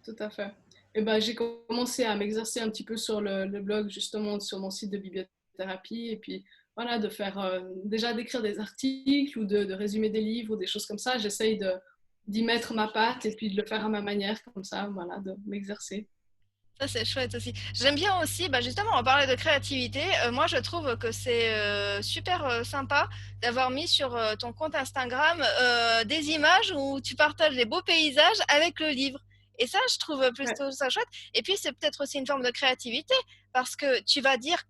Tout à fait. Et ben, j'ai commencé à m'exercer un petit peu sur le blog, justement, sur mon site de bibliothérapie. Et puis, voilà, de faire déjà d'écrire des articles ou de résumer des livres ou des choses comme ça. J'essaye d'y mettre ma patte et puis de le faire à ma manière, comme ça, voilà, de m'exercer. Ça, c'est chouette aussi. J'aime bien aussi, bah justement, on parlait de créativité. Moi, je trouve que c'est super sympa d'avoir mis sur ton compte Instagram des images où tu partages des beaux paysages avec le livre. Et ça, je trouve Ouais. plutôt ça chouette. Et puis, c'est peut-être aussi une forme de créativité parce que tu vas dire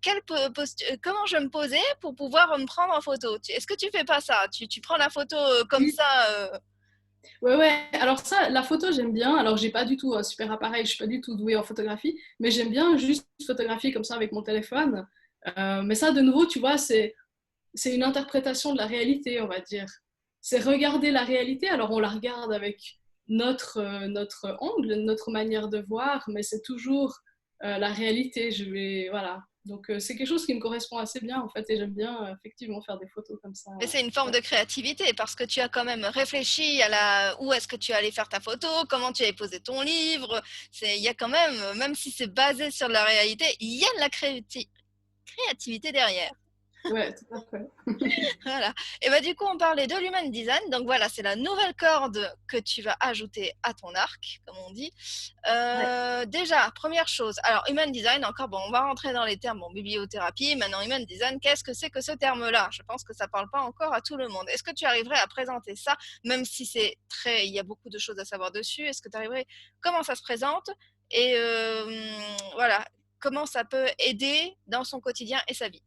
comment je vais me poser pour pouvoir me prendre en photo. Est-ce que tu fais pas ça? Tu prends la photo comme Oui. ça Ouais, ouais. Alors ça, la photo, j'aime bien. Alors, j'ai pas du tout un super appareil, je suis pas du tout douée en photographie, mais j'aime bien juste photographier comme ça avec mon téléphone. Mais ça, de nouveau, tu vois, c'est une interprétation de la réalité, on va dire. C'est regarder la réalité. Alors, on la regarde avec notre angle, notre manière de voir, mais c'est toujours la réalité. Voilà. Donc, c'est quelque chose qui me correspond assez bien, en fait, et j'aime bien effectivement faire des photos comme ça. Mais c'est une forme Ouais. de créativité parce que tu as quand même réfléchi à où est-ce que tu allais faire ta photo, comment tu allais poser ton livre. Il y a quand même si c'est basé sur la réalité, il y a de la créativité derrière. Ouais, tout à fait. Voilà. Et bah du coup, on parlait de l'human design. Donc voilà, c'est la nouvelle corde que tu vas ajouter à ton arc, comme on dit. Ouais. Déjà, première chose. Alors, human design, encore, bon, on va rentrer dans les termes. Bon, bibliothérapie, maintenant human design, qu'est-ce que c'est que ce terme-là? Je pense que ça parle pas encore à tout le monde. Est-ce que tu arriverais à présenter ça, même si il y a beaucoup de choses à savoir dessus? Est-ce que tu arriverais, comment ça se présente? Et voilà, comment ça peut aider dans son quotidien et sa vie?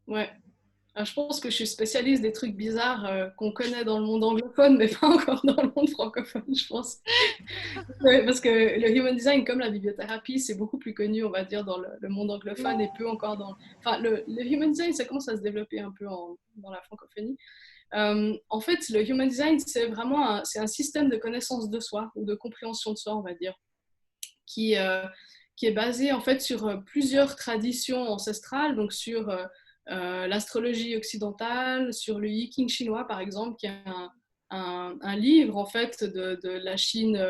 Ouais. Je pense que je suis spécialiste des trucs bizarres qu'on connaît dans le monde anglophone, mais pas encore dans le monde francophone, je pense. Ouais, parce que le human design, comme la bibliothérapie, c'est beaucoup plus connu, on va dire, dans le monde anglophone et peu encore dans... Enfin, le human design, ça commence à se développer un peu dans la francophonie. En fait, le human design, c'est vraiment c'est un système de connaissance de soi ou de compréhension de soi, on va dire, qui, euh, qui est basé en fait sur plusieurs traditions ancestrales, donc sur l'astrologie occidentale, sur le Yi chinois par exemple, qui est un livre en fait de la Chine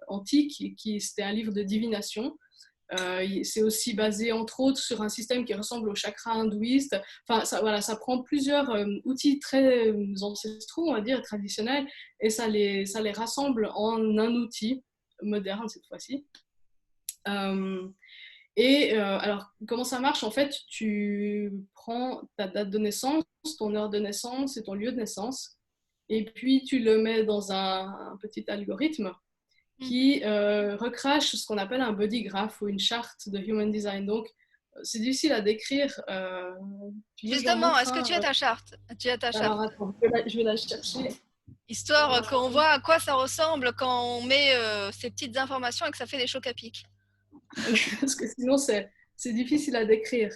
antique, c'était un livre de divination. C'est aussi basé entre autres sur un système qui ressemble au chakra hindouiste. Enfin, voilà, ça prend plusieurs outils très ancestraux, on va dire, traditionnels, et ça les rassemble en un outil moderne cette fois-ci. Euh, alors, comment ça marche? En fait, tu prends ta date de naissance, ton heure de naissance et ton lieu de naissance, et puis tu le mets dans un petit algorithme Mhm. qui recrache ce qu'on appelle un body graph ou une charte de human design. Donc, c'est difficile à décrire. Tu veux que j'en Justement, montre est-ce que un? tu as ta charte? Tu as ta charte. Alors, attends, je vais la chercher. Histoire qu'on voit à quoi ça ressemble quand on met ces petites informations et que ça fait des chocs à pic. Parce que sinon, c'est difficile à décrire.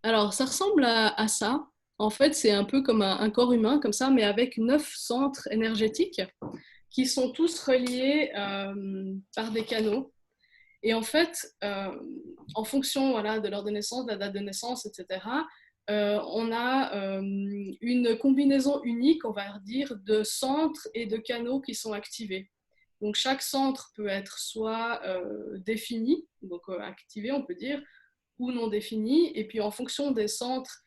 Alors, ça ressemble à ça. En fait, c'est un peu comme un corps humain, comme ça, mais avec 9 centres énergétiques qui sont tous reliés par des canaux. Et en fait, en fonction voilà, de l'heure de naissance, de la date de naissance, etc., on a une combinaison unique, on va dire, de centres et de canaux qui sont activés. Donc chaque centre peut être soit défini, donc activé on peut dire, ou non défini. Et puis en fonction des centres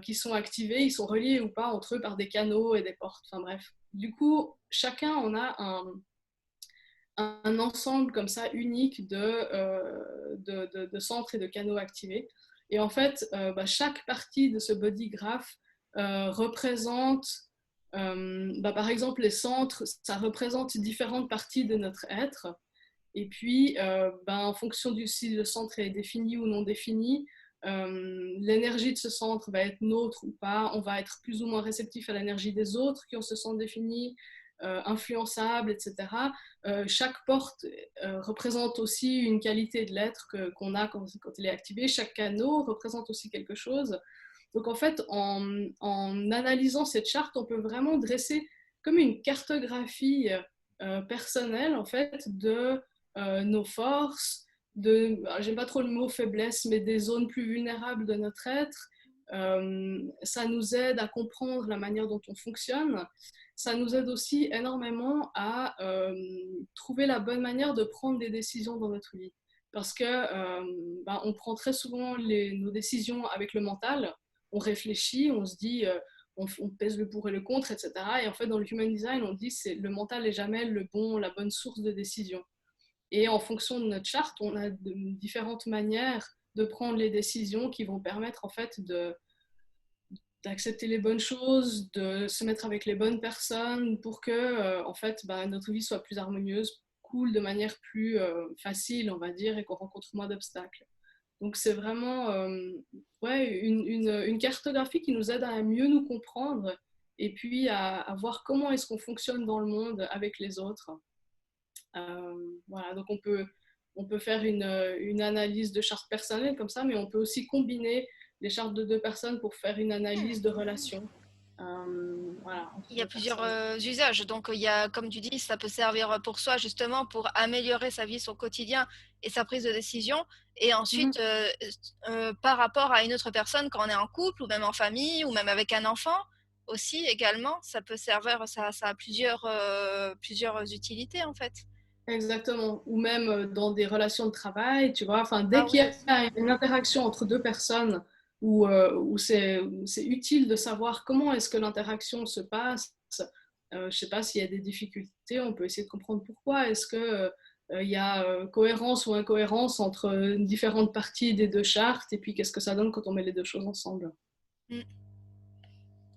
qui sont activés, ils sont reliés ou pas entre eux par des canaux et des portes. Enfin bref. Du coup, chacun on a un ensemble comme ça unique de centres et de canaux activés. Et en fait, chaque partie de ce body graph représente, par exemple, les centres, ça représente différentes parties de notre être. Et puis, en fonction du si le centre est défini ou non défini, l'énergie de ce centre va être nôtre ou pas. On va être plus ou moins réceptif à l'énergie des autres qui ont ce centre défini, influençable, etc. Chaque porte représente aussi une qualité de l'être qu'on a quand elle est activée. Chaque canot représente aussi quelque chose. Donc en fait, en analysant cette charte, on peut vraiment dresser comme une cartographie personnelle en fait de nos forces, j'aime pas trop le mot faiblesse, mais des zones plus vulnérables de notre être. Ça nous aide à comprendre la manière dont on fonctionne. Ça nous aide aussi énormément à trouver la bonne manière de prendre des décisions dans notre vie. Parce que on prend très souvent nos décisions avec le mental. On réfléchit, on se dit, on pèse le pour et le contre, etc. Et en fait, dans le human design, on dit que le mental n'est jamais la bonne source de décision. Et en fonction de notre charte, on a différentes manières de prendre les décisions qui vont permettre en fait d'accepter les bonnes choses, de se mettre avec les bonnes personnes pour que en fait, notre vie soit plus harmonieuse, cool de manière plus facile, on va dire, et qu'on rencontre moins d'obstacles. Donc c'est vraiment une cartographie qui nous aide à mieux nous comprendre et puis à voir comment est-ce qu'on fonctionne dans le monde avec les autres. Voilà, donc on peut faire une analyse de charte personnelle comme ça, mais on peut aussi combiner les chartes de deux personnes pour faire une analyse de relation. Voilà, entre Il y a deux plusieurs personnes. usages. Donc, il y a, comme tu dis, ça peut servir pour soi justement pour améliorer sa vie, son quotidien et sa prise de décision. Et Mhm. ensuite, par rapport à une autre personne, quand on est en couple ou même en famille ou même avec un enfant aussi également, ça peut servir, ça a plusieurs utilités en fait. Exactement. Ou même dans des relations de travail, tu vois. Enfin, dès Ah qu'il oui y aussi. a une interaction entre deux personnes où c'est utile de savoir comment est-ce que l'interaction se passe, je ne sais pas s'il y a des difficultés, on peut essayer de comprendre pourquoi. Est-ce que il y a cohérence ou incohérence entre différentes parties des deux chartes et puis qu'est-ce que ça donne quand on met les deux choses ensemble. Mm.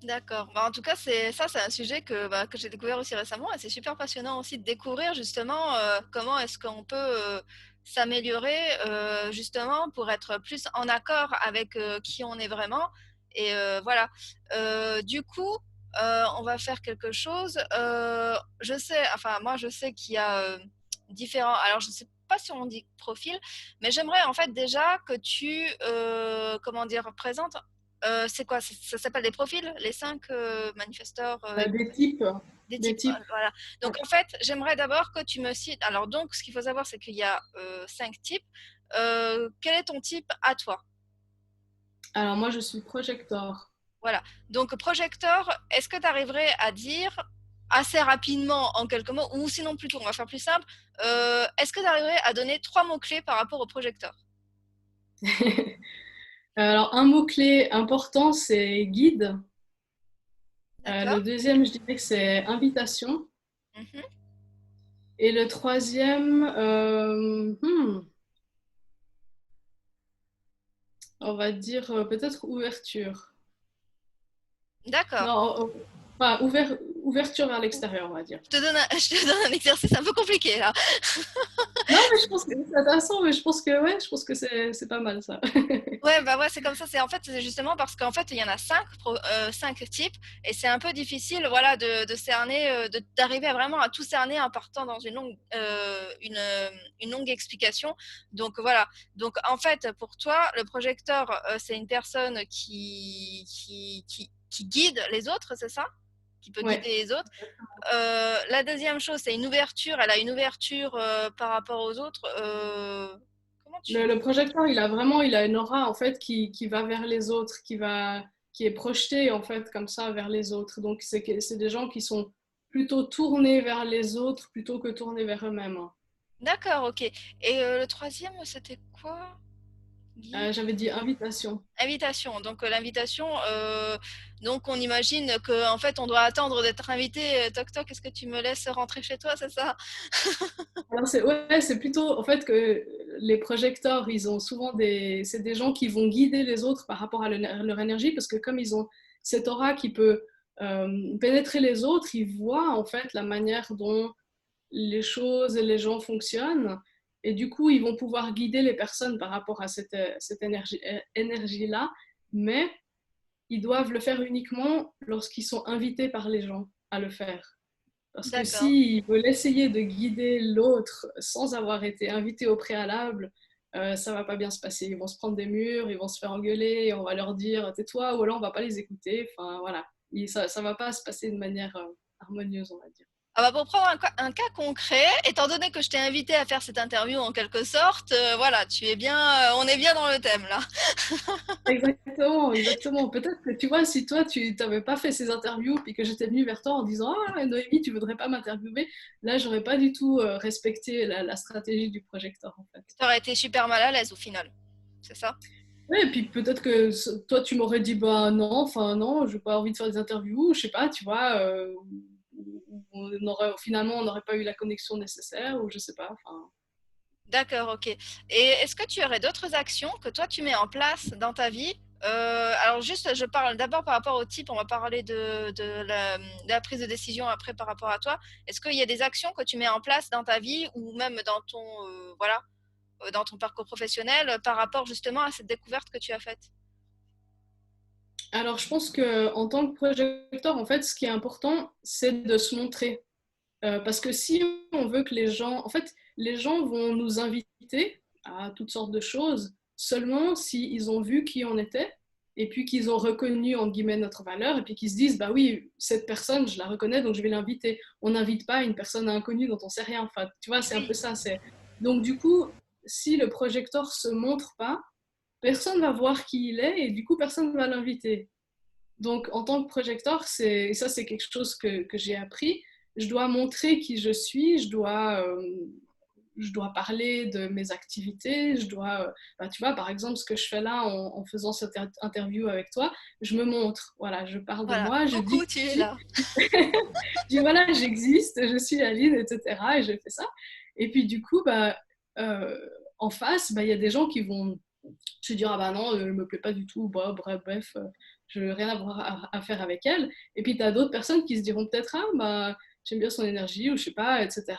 D'accord. En tout cas, c'est un sujet que j'ai découvert aussi récemment et c'est super passionnant aussi de découvrir justement comment est-ce qu'on peut s'améliorer justement pour être plus en accord avec qui on est vraiment. Et voilà. Du coup, on va faire quelque chose. Je sais, enfin moi je sais qu'il y a différents. Alors je sais pas si on dit profil, mais j'aimerais en fait déjà que tu, comment dire, présentes c'est quoi? Ça s'appelle des profils, les 5 manifesteurs Des types, des des types. types. Voilà. Donc en fait, j'aimerais d'abord que tu me cites. Alors donc, ce qu'il faut savoir, c'est qu'il y a 5 types. Quel est ton type à toi? Alors moi, je suis projecteur. Voilà. Donc projecteur, est-ce que tu arriverais à dire assez rapidement en quelques mots, ou sinon plutôt, on va faire plus simple, est-ce que tu arriverais à donner 3 mots-clés par rapport au projecteur? Alors, un mot-clé important, c'est guide. Le D'accord. deuxième, je dirais que c'est invitation. Mhm. Et le troisième, on va dire peut-être ouverture. D'accord. Non, enfin, ouverture vers l'extérieur, on va dire. Je te donne un exercice un peu compliqué là. Non, mais je pense que c'est intéressant, mais je pense que c'est pas mal ça. Ouais, bah ouais, c'est comme ça. C'est en fait, c'est justement parce qu'en fait, il y en a 5 types, et c'est un peu difficile, voilà, de cerner, d'arriver à vraiment à tout cerner en partant dans une longue explication. Donc voilà. Donc en fait, pour toi, le projecteur, c'est une personne qui guide les autres, c'est ça? Qui peut Ouais. guider les autres. La deuxième chose, c'est une ouverture. Elle a une ouverture par rapport aux autres. Comment tu... Le projecteur, il a une aura en fait qui va vers les autres, qui est projetée en fait comme ça vers les autres. Donc c'est des gens qui sont plutôt tournés vers les autres plutôt que tournés vers eux-mêmes. D'accord, ok. Et le troisième, c'était quoi, Guy? J'avais dit invitation. Invitation. Donc l'invitation, donc on imagine que en fait on doit attendre d'être invité. Toc toc, est-ce que tu me laisses rentrer chez toi, c'est ça? Alors c'est plutôt en fait que les projecteurs, ils ont souvent c'est des gens qui vont guider les autres par rapport à leur énergie, parce que comme ils ont cette aura qui peut pénétrer les autres, ils voient en fait la manière dont les choses et les gens fonctionnent, et du coup ils vont pouvoir guider les personnes par rapport à cette énergie-là, mais ils doivent le faire uniquement lorsqu'ils sont invités par les gens à le faire. Parce que D'accord. s'ils veulent essayer de guider l'autre sans avoir été invité au préalable, ça va pas bien se passer. Ils vont se prendre des murs, ils vont se faire engueuler, et on va leur dire tais-toi, ou alors on va pas les écouter. Enfin voilà, ça va pas se passer de manière harmonieuse, on va dire. Ah bah pour prendre un cas concret, étant donné que je t'ai invité à faire cette interview en quelque sorte, voilà, tu es bien, on est bien dans le thème là. Exactement, exactement. Peut-être que tu vois, si toi tu n'avais pas fait ces interviews, puis que j'étais venue vers toi en disant ah Noémie, tu voudrais pas m'interviewer, là j'aurais pas du tout respecté la stratégie du projecteur en fait. Tu aurais été super mal à l'aise au final, c'est ça? Ouais, et puis peut-être que toi, tu m'aurais dit, bah non, enfin non, j'ai pas envie de faire des interviews, je sais pas, tu vois, finalement, on n'aurait pas eu la connexion nécessaire, ou je sais pas, enfin. D'accord, ok. Et est-ce que tu aurais d'autres actions que toi tu mets en place dans ta vie? Alors juste, je parle d'abord par rapport au type, on va parler de la prise de décision après par rapport à toi. Est-ce qu'il y a des actions que tu mets en place dans ta vie ou même dans ton, voilà, dans ton parcours professionnel par rapport justement à cette découverte que tu as faite? Alors, je pense que en tant que projecteur, en fait, ce qui est important, c'est de se montrer. Parce que si on veut que les gens, en fait, les gens vont nous inviter à toutes sortes de choses seulement s'ils ont vu qui on était et puis qu'ils ont reconnu, entre guillemets, notre valeur et puis qu'ils se disent, bah oui, cette personne, je la reconnais, donc je vais l'inviter. On n'invite pas une personne inconnue dont on sait rien. Enfin, tu vois, c'est un peu Oui, ça. Donc, du coup, si le projecteur se montre pas, personne va voir qui il est et du coup, personne va l'inviter. Donc, en tant que projecteur, ça, c'est quelque chose que j'ai appris. Je dois montrer qui je suis, je dois parler de mes activités, bah, tu vois, par exemple, ce que je fais là en faisant cette interview avec toi, je me montre, voilà, je parle de voilà. moi, je dis Coucou, que tu je es suis, là. je dis voilà, j'existe, je suis Aline, etc. Et je fais ça. Et puis, du coup, bah, euh, en face, bah, il y a des gens qui vont se dire ah bah non, elle me plaît pas du tout, bah, bref, je n'ai rien à faire avec elle. Et puis tu as d'autres personnes qui se diront peut-être ah bah j'aime bien son énergie ou je sais pas, etc.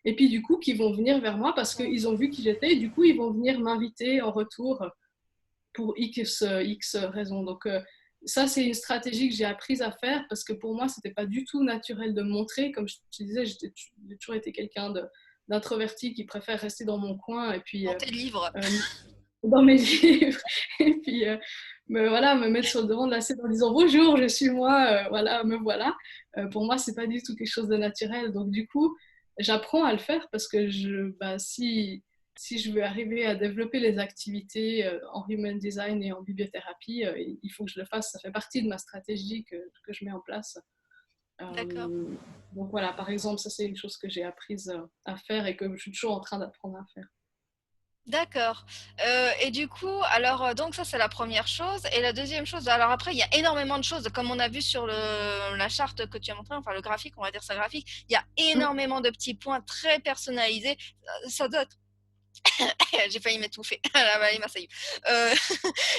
Et puis du coup qui vont venir vers moi parce qu'ils ont vu qui j'étais et du coup ils vont venir m'inviter en retour pour X raisons. Donc ça c'est une stratégie que j'ai apprise à faire parce que pour moi c'était pas du tout naturel de me montrer. Comme je te disais, j'ai toujours été quelqu'un d'introverti qui préfère rester dans mon coin et puis Dans tes livres. euh, dans mes livres et puis voilà, me mettre sur le devant de la scène en disant bonjour, je suis moi, voilà, me voilà. Pour moi, c'est pas du tout quelque chose de naturel. Donc du coup, j'apprends à le faire parce que bah, si je veux arriver à développer les activités en human design et en bibliothérapie, il faut que je le fasse. Ça fait partie de ma stratégie que je mets en place. D'accord. Euh, donc voilà, par exemple, ça c'est une chose que j'ai apprise à faire et que je suis toujours en train d'apprendre à faire. D'accord. Et du coup, alors, donc ça, c'est la première chose. Et la deuxième chose, alors après, il y a énormément de choses, comme on a vu sur la charte que tu as montrée, enfin le graphique, on va dire ça graphique, il y a énormément de petits points très personnalisés. Ça doit être... J'ai failli m'étouffer. La vallée m'a saillie. Euh,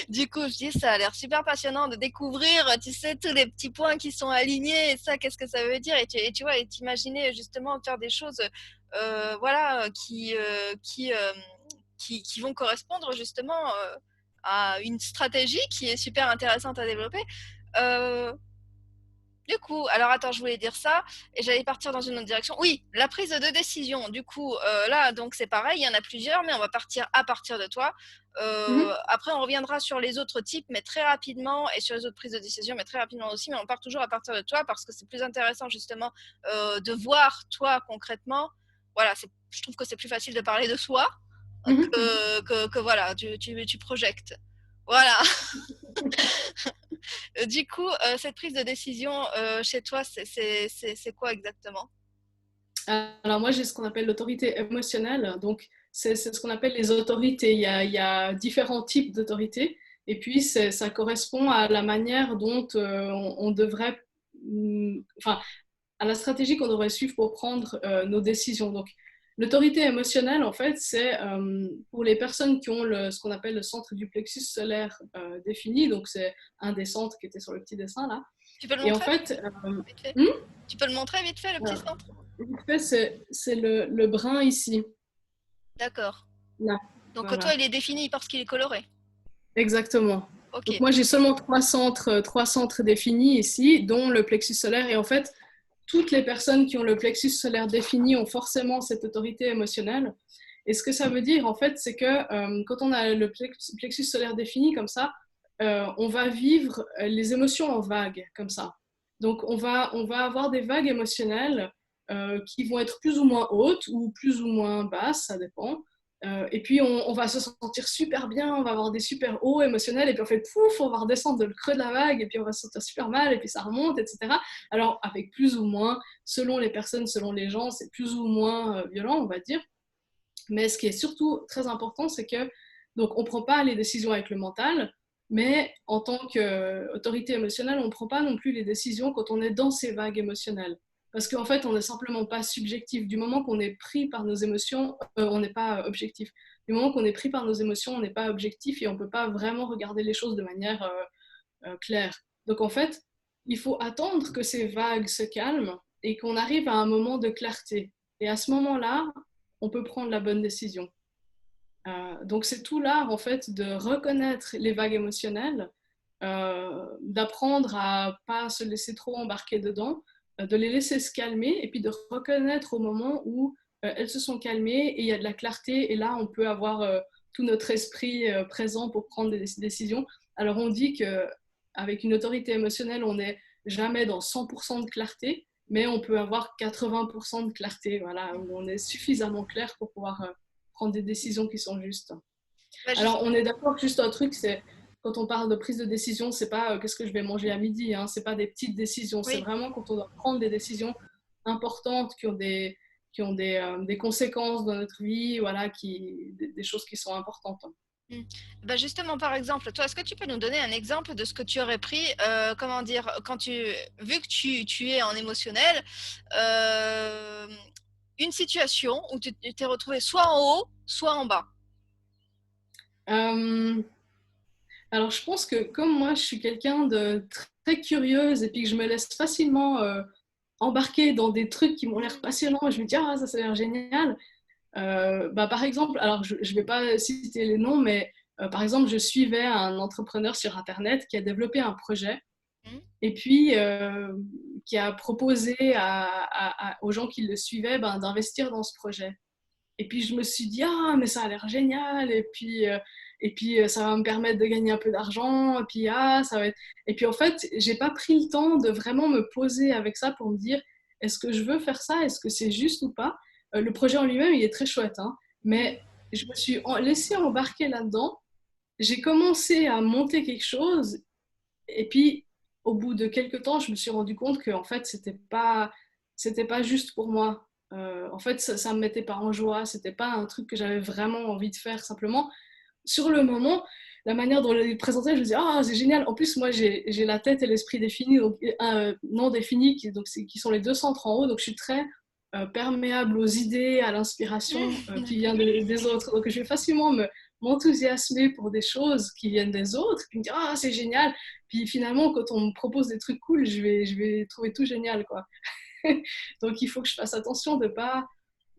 du coup, je dis, ça a l'air super passionnant de découvrir, tu sais, tous les petits points qui sont alignés, et ça, qu'est-ce que ça veut dire? Et tu vois, et t'imaginer justement faire des choses, voilà, qui vont correspondre justement à une stratégie qui est super intéressante à développer. Euh, du coup, alors attends, je voulais dire ça et j'allais partir dans une autre direction. Oui, la prise de décision. Du coup, là, donc c'est pareil, il y en a plusieurs, mais on va partir à partir de toi. Mhm. Après, on reviendra sur les autres types, mais très rapidement, et sur les autres prises de décision, mais très rapidement aussi. Mais on part toujours à partir de toi parce que c'est plus intéressant justement de voir toi concrètement. Voilà, je trouve que c'est plus facile de parler de soi Mhm. que voilà, tu projectes. Voilà. du coup, cette prise de décision chez toi, c'est quoi exactement? Alors moi, j'ai ce qu'on appelle l'autorité émotionnelle. Donc, c'est ce qu'on appelle les autorités. Il y a différents types d'autorités. Et puis, ça correspond à la manière dont on devrait, enfin, à la stratégie qu'on devrait suivre pour prendre nos décisions. Donc, l'autorité émotionnelle, en fait, c'est pour les personnes qui ont ce qu'on appelle le centre du plexus solaire défini. Donc, c'est un des centres qui était sur le petit dessin là. Tu peux le Et en montrer fait, vite fait? hmm Tu peux le montrer vite fait, le petit alors, centre? vite fait, c'est le brun ici. D'accord. Là, Donc toi, voilà. il est défini parce qu'il est coloré. Exactement. Ok. Donc moi, j'ai seulement trois centres définis ici, dont le plexus solaire. Et en fait, toutes les personnes qui ont le plexus solaire défini ont forcément cette autorité émotionnelle. Et ce que ça veut dire, en fait, c'est que quand on a le plexus solaire défini comme ça, on va vivre les émotions en vagues, comme ça. Donc on va avoir des vagues émotionnelles qui vont être plus ou moins hautes ou plus ou moins basses, ça dépend. Et puis on va se sentir super bien, on va avoir des super hauts émotionnels, et puis en fait, pouf, on va redescendre de le creux de la vague, et puis on va se sentir super mal, et puis ça remonte, etc. Alors avec plus ou moins, selon les personnes, selon les gens, c'est plus ou moins violent, on va dire. Mais ce qui est surtout très important, c'est que donc on ne prend pas les décisions avec le mental, mais en tant qu'autorité émotionnelle, on ne prend pas non plus les décisions quand on est dans ces vagues émotionnelles. Parce qu'en fait, on n'est simplement pas subjectif. Du moment qu'on est pris par nos émotions, on n'est pas objectif. Du moment qu'on est pris par nos émotions, on n'est pas objectif et on ne peut pas vraiment regarder les choses de manière claire. Donc en fait, il faut attendre que ces vagues se calment et qu'on arrive à un moment de clarté. Et à ce moment-là, on peut prendre la bonne décision. Donc c'est tout l'art en fait de reconnaître les vagues émotionnelles, d'apprendre à pas se laisser trop embarquer dedans, de les laisser se calmer et puis de reconnaître au moment où elles se sont calmées et il y a de la clarté et là on peut avoir tout notre esprit présent pour prendre des décisions. Alors on dit qu'avec une autorité émotionnelle on n'est jamais dans 100% de clarté, mais on peut avoir 80% de clarté, voilà, où on est suffisamment clair pour pouvoir prendre des décisions qui sont justes. Bah, juste- Alors, on est d'accord, juste un truc, c'est quand on parle de prise de décision, c'est pas qu'est-ce que je vais manger à midi, hein, c'est pas des petites décisions, c'est Oui. vraiment quand on doit prendre des décisions importantes qui ont des conséquences dans notre vie, voilà, des choses qui sont importantes. Mm. Bah justement, par exemple, toi, est-ce que tu peux nous donner un exemple de ce que tu aurais pris, comment dire, vu que tu es en émotionnel, euh, une situation où tu t'es retrouvé soit en haut, soit en bas. Euh, alors, je pense que comme moi, je suis quelqu'un de très curieuse et puis que je me laisse facilement embarquer dans des trucs qui m'ont l'air passionnants, je me dis, ah, ça a l'air génial. Bah, par exemple, alors je ne vais pas citer les noms, mais par exemple, je suivais un entrepreneur sur Internet qui a développé un projet Mm. et puis qui a proposé aux gens qui le suivaient ben, d'investir dans ce projet. Et puis je me suis dit, ah, mais ça a l'air génial, et puis ça va me permettre de gagner un peu d'argent, et puis ah, ça va être... Et puis en fait, j'ai pas pris le temps de vraiment me poser avec ça pour me dire, est-ce que je veux faire ça, est-ce que c'est juste ou pas. Le projet en lui-même, il est très chouette, hein, mais je me suis laissée embarquer là-dedans, j'ai commencé à monter quelque chose, et puis au bout de quelques temps, je me suis rendu compte que en fait, c'était pas juste pour moi. En fait, ça me mettait pas en joie, c'était pas un truc que j'avais vraiment envie de faire. Simplement, sur le moment, la manière dont il présentait, je me disais, ah, c'est génial. En plus, moi, j'ai la tête et l'esprit définis, donc non définis, qui sont les deux centres en haut. Donc, je suis très perméable aux idées, à l'inspiration qui vient des autres. Donc, je vais facilement m'enthousiasmer pour des choses qui viennent des autres, puis me dire, ah, c'est génial. Puis finalement, quand on me propose des trucs cool, je vais trouver tout génial, quoi. Donc, il faut que je fasse attention de ne pas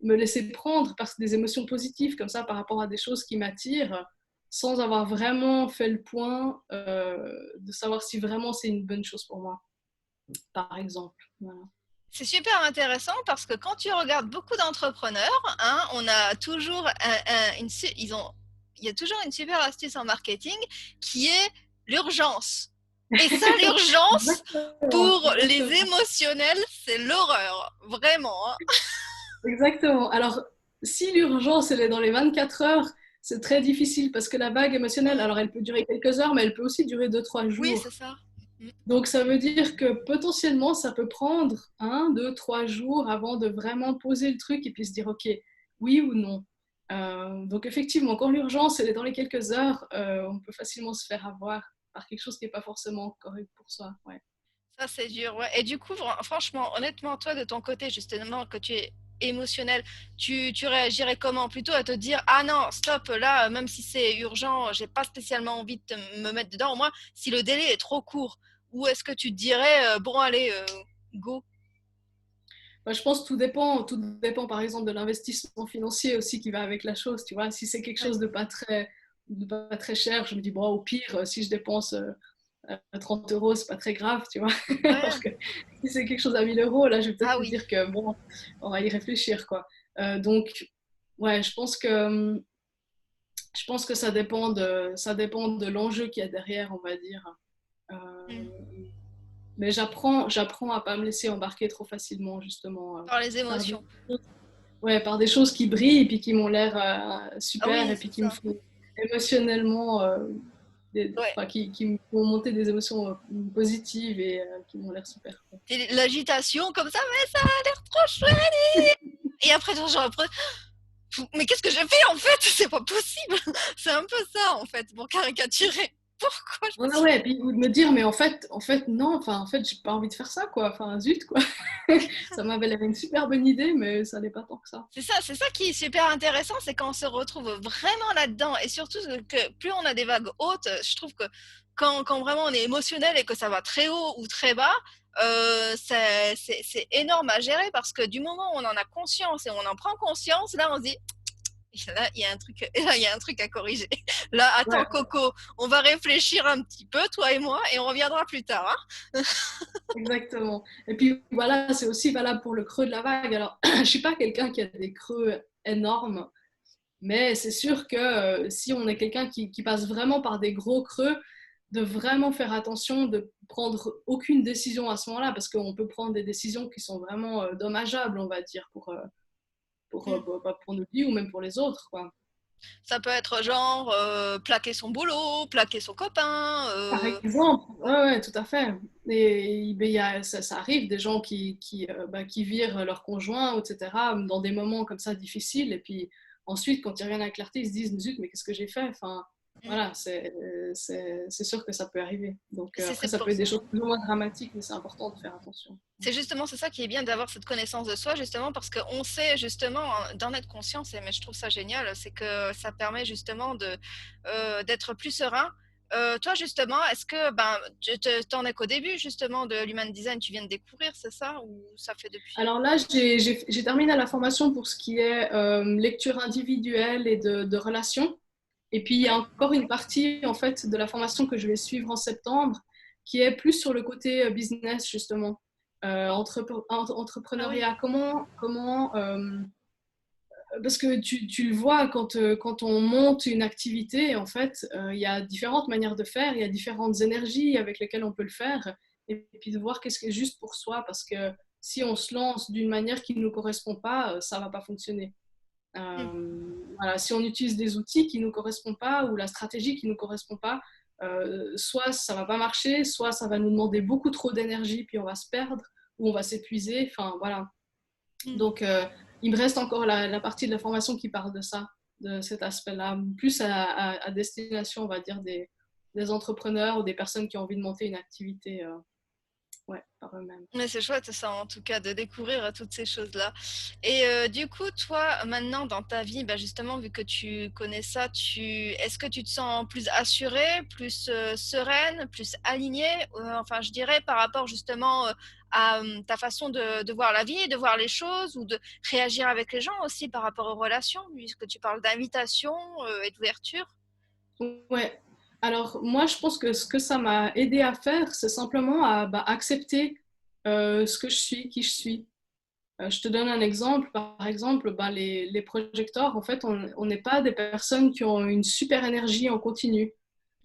me laisser prendre par des émotions positives comme ça par rapport à des choses qui m'attirent sans avoir vraiment fait le point de savoir si vraiment c'est une bonne chose pour moi, par exemple. Voilà. C'est super intéressant parce que quand tu regardes beaucoup d'entrepreneurs, hein, on a toujours il y a toujours une super astuce en marketing qui est l'urgence. Et ça, l'urgence, Exactement, pour les exactement. émotionnels, c'est l'horreur. Vraiment, hein. Exactement. Alors, si l'urgence, elle est dans les 24 heures, c'est très difficile parce que la vague émotionnelle, Mm. alors elle peut durer quelques heures, mais elle peut aussi durer 2-3 Oui, c'est jours. ça. Mm. Donc, ça veut dire que potentiellement, ça peut prendre 1, 2, 3 jours avant de vraiment poser le truc et puis se dire, OK, oui ou non. Donc, effectivement, quand l'urgence elle est dans les quelques heures, on peut facilement se faire avoir par quelque chose qui n'est pas forcément correct pour soi. Ouais. Ça, c'est dur, ouais. Et du coup, franchement, honnêtement, toi, de ton côté, justement, que tu es émotionnel, tu réagirais comment? Plutôt à te dire, ah non, stop, là, même si c'est urgent, j'ai pas spécialement envie de me mettre dedans, au moins, si le délai est trop court. Ou est-ce que tu te dirais, bon, allez, go? Bah, je pense que tout dépend par exemple de l'investissement financier aussi qui va avec la chose. Tu vois, si c'est quelque Ouais. chose de pas très cher, je me dis, bon, au pire, si je dépense 30 euros, c'est pas très grave, tu vois. Alors Ouais. que si c'est quelque chose à 1 000 euros, là, je vais Ah peut-être me oui. dire que bon, on va y réfléchir, quoi. Donc, ouais, je pense que ça dépend de l'enjeu qu'il y a derrière, on va dire. Euh, Mm. mais j'apprends à pas me laisser embarquer trop facilement, justement, Par les par émotions. ouais, par des choses qui brillent et puis qui m'ont l'air Ah super oui, et puis c'est qui me ça. font émotionnellement, Ouais. enfin, qui me font monter des émotions positives et qui m'ont l'air super, quoi. Et l'agitation comme ça, mais ça a l'air trop chouette. Et après, après, mais qu'est-ce que j'ai fait en fait? C'est pas possible. C'est un peu ça en fait, pour caricaturer. Pourquoi je me Ouais, suis... ouais, et puis ou de me dire, mais en fait, non, enfin, en fait, j'ai pas envie de faire ça, quoi. Enfin, zut, quoi. Ça m'avait l'air une super bonne idée, mais ça n'est pas tant que ça. C'est ça qui est super intéressant, c'est quand on se retrouve vraiment là-dedans. Et surtout que plus on a des vagues hautes, je trouve que quand vraiment on est émotionnel et que ça va très haut ou très bas, c'est énorme à gérer parce que du moment où on en a conscience et on en prend conscience, là on se dit là, il y a un truc, là, il y a un truc à corriger. Là, attends, Ouais, Coco, on va réfléchir un petit peu, toi et moi, et on reviendra plus tard. Hein. exactement. Et puis voilà, c'est aussi valable pour le creux de la vague. Alors, je suis pas quelqu'un qui a des creux énormes. Mais c'est sûr que si on est quelqu'un qui passe vraiment par des gros creux, de vraiment faire attention de prendre aucune décision à ce moment-là, parce qu'on peut prendre des décisions qui sont vraiment dommageables, on va dire, Mm. pour nos vies ou même pour les autres, quoi. Ça peut être genre plaquer son boulot, plaquer son copain. Par exemple, ouais, ouais, tout à fait. Et ben, ça arrive des gens qui virent leur conjoint, etc., dans des moments comme ça difficiles. Et puis ensuite, quand ils reviennent à la clarté, ils se disent, zut, mais qu'est-ce que j'ai fait? Enfin, Mm. voilà, c'est sûr que ça peut arriver. Donc après, C'est ça pour peut être ça. des choses plus ou moins dramatiques, mais c'est important de faire attention. C'est justement c'est ça qui est bien d'avoir cette connaissance de soi, justement, parce qu'on sait justement d'en être conscient. Mais je trouve ça génial, c'est que ça permet justement d'être plus serein. Toi, justement, est-ce que ben, t'en es qu'au début justement de l'human design, tu viens de découvrir, c'est ça, ou ça fait depuis? Alors là, j'ai terminé la formation pour ce qui est lecture individuelle et de relations. Et puis, il y a Ouais. encore une partie en fait de la formation que je vais suivre en septembre qui est plus sur le côté business, justement. Ah oui. Entrepreneuriat. Parce que tu le vois quand on monte une activité, en fait, il y a différentes manières de faire, il y a différentes énergies avec lesquelles on peut le faire. Et puis de voir qu'est-ce qui est juste pour soi, parce que si on se lance d'une manière qui ne nous correspond pas, ça ne va pas fonctionner. Mm. Voilà, si on utilise des outils qui ne nous correspondent pas ou la stratégie qui ne nous correspond pas, soit ça ne va pas marcher, soit ça va nous demander beaucoup trop d'énergie, puis on va se perdre ou on va s'épuiser. Enfin, voilà. Mm. Donc, il me reste encore la partie de la formation qui parle de ça, de cet aspect-là, plus à destination, on va dire, des entrepreneurs ou des personnes qui ont envie de monter une activité ouais, par eux-mêmes. Mais c'est chouette ça, en tout cas, de découvrir toutes ces choses-là. Et du coup, toi, maintenant, dans ta vie, bah, justement, vu que tu connais ça, est-ce que tu te sens plus assurée, plus sereine, plus alignée, enfin, je dirais, par rapport justement à ta façon de voir la vie, de voir les choses, ou de réagir avec les gens aussi par rapport aux relations, puisque tu parles d'invitation et d'ouverture. Ouais. Alors, moi, je pense que ce que ça m'a aidé à faire, c'est simplement à accepter ce que je suis, qui je suis. Je te donne un exemple. Par exemple, les projecteurs, en fait, on n'est pas des personnes qui ont une super énergie en continu.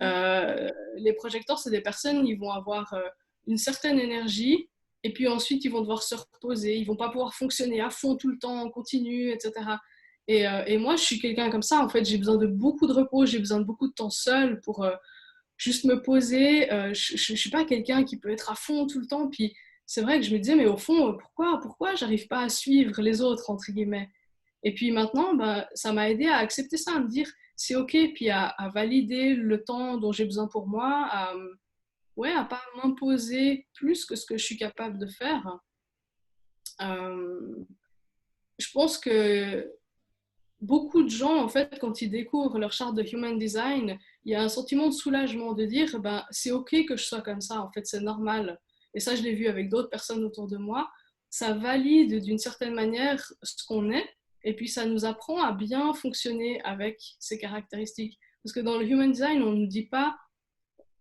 Mm. Les projecteurs, c'est des personnes, ils vont avoir une certaine énergie et puis ensuite, ils vont devoir se reposer. Ils vont pas pouvoir fonctionner à fond tout le temps, en continu, etc. Et moi, je suis quelqu'un comme ça. En fait, j'ai besoin de beaucoup de repos, j'ai besoin de beaucoup de temps seul juste me poser. Je suis pas quelqu'un qui peut être à fond tout le temps. Puis c'est vrai que je me disais, mais au fond, pourquoi j'arrive pas à suivre les autres, entre guillemets. Et puis maintenant, bah, ça m'a aidé à accepter ça, à me dire, c'est OK, puis à valider le temps dont j'ai besoin pour moi, ouais, à pas m'imposer plus que ce que je suis capable de faire. Euh, je pense que beaucoup de gens, en fait, quand ils découvrent leur charte de Human Design, il y a un sentiment de soulagement, de dire, ben, c'est OK que je sois comme ça, en fait, c'est normal. Et ça, je l'ai vu avec d'autres personnes autour de moi. Ça valide d'une certaine manière ce qu'on est, et puis ça nous apprend à bien fonctionner avec ces caractéristiques. Parce que dans le Human Design, on ne nous dit pas,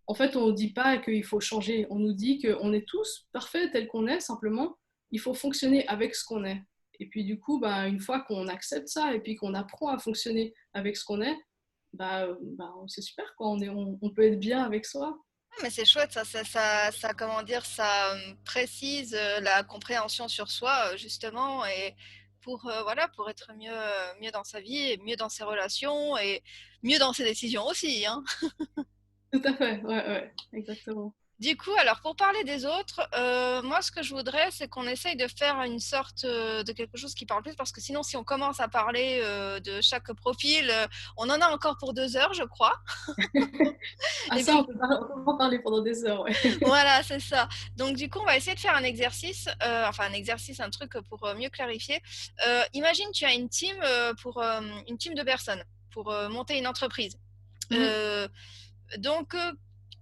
en fait, on ne dit pas qu'il faut changer. On nous dit qu'on est tous parfaits tels qu'on est, simplement, il faut fonctionner avec ce qu'on est. Et puis du coup, bah, une fois qu'on accepte ça et puis qu'on apprend à fonctionner avec ce qu'on est, c'est super, quoi. On peut être bien avec soi. Mais c'est chouette, comment dire, ça précise la compréhension sur soi, justement, et voilà, pour être mieux dans sa vie, et mieux dans ses relations, et mieux dans ses décisions aussi, hein. Tout à fait, ouais, ouais, exactement. Du coup, alors pour parler des autres, moi ce que je voudrais, c'est qu'on essaye de faire une sorte de quelque chose qui parle plus, parce que sinon, si on commence à parler de chaque profil, on en a encore pour 2 heures, je crois. Ah Et ça, puis on peut en parler pendant des heures, ouais. voilà, c'est ça. Donc du coup, on va essayer de faire un exercice, un truc pour mieux clarifier. Imagine, tu as une team une team de personnes pour monter une entreprise. Mhm.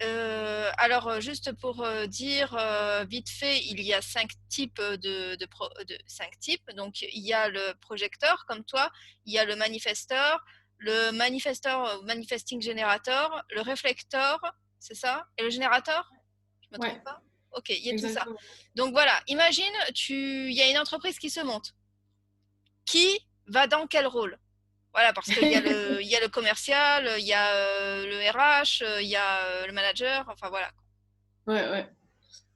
Euh, alors, juste pour dire vite fait, il y a 5 types cinq types. Donc, il y a le projecteur, comme toi, il y a le manifesteur, manifesting générateur, le réflecteur, c'est ça? Et le générateur? Je me Ouais, trompe pas? Ok, il y a tout ça. exactement. Donc voilà, imagine, il y a une entreprise qui se monte. Qui va dans quel rôle? Voilà, parce il y a le commercial, il y a le RH, il y a le manager, enfin voilà. Ouais, ouais.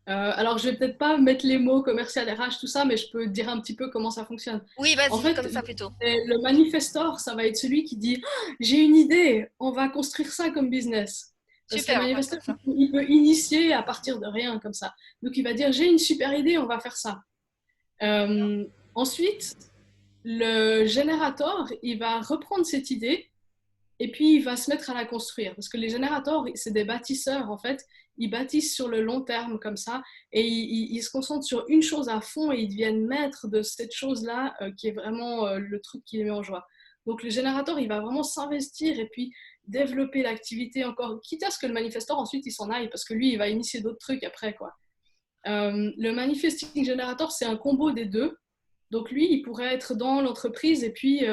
Alors, je vais peut-être pas mettre les mots commercial, RH, tout ça, mais je peux te dire un petit peu comment ça fonctionne. Oui, En vas-y, fait, comme ça plutôt. le manifestor, ça va être celui qui dit j'ai une idée, on va construire ça comme business. Parce que le Super, on va manifestor, faire ça. il peut initier à partir de rien comme ça. Donc, il va dire j'ai une super idée, on va faire ça. Ensuite, le générateur, il va reprendre cette idée et puis il va se mettre à la construire. Parce que les générateurs, c'est des bâtisseurs en fait. Ils bâtissent sur le long terme comme ça et ils se concentrent sur une chose à fond et ils deviennent maîtres de cette chose-là qui est vraiment le truc qui les met en joie. Donc le générateur, il va vraiment s'investir et puis développer l'activité encore, quitte à ce que le manifesteur ensuite il s'en aille parce que lui, il va initier d'autres trucs après quoi. Le manifesting generator, c'est un combo des deux. Donc lui, il pourrait être dans l'entreprise et puis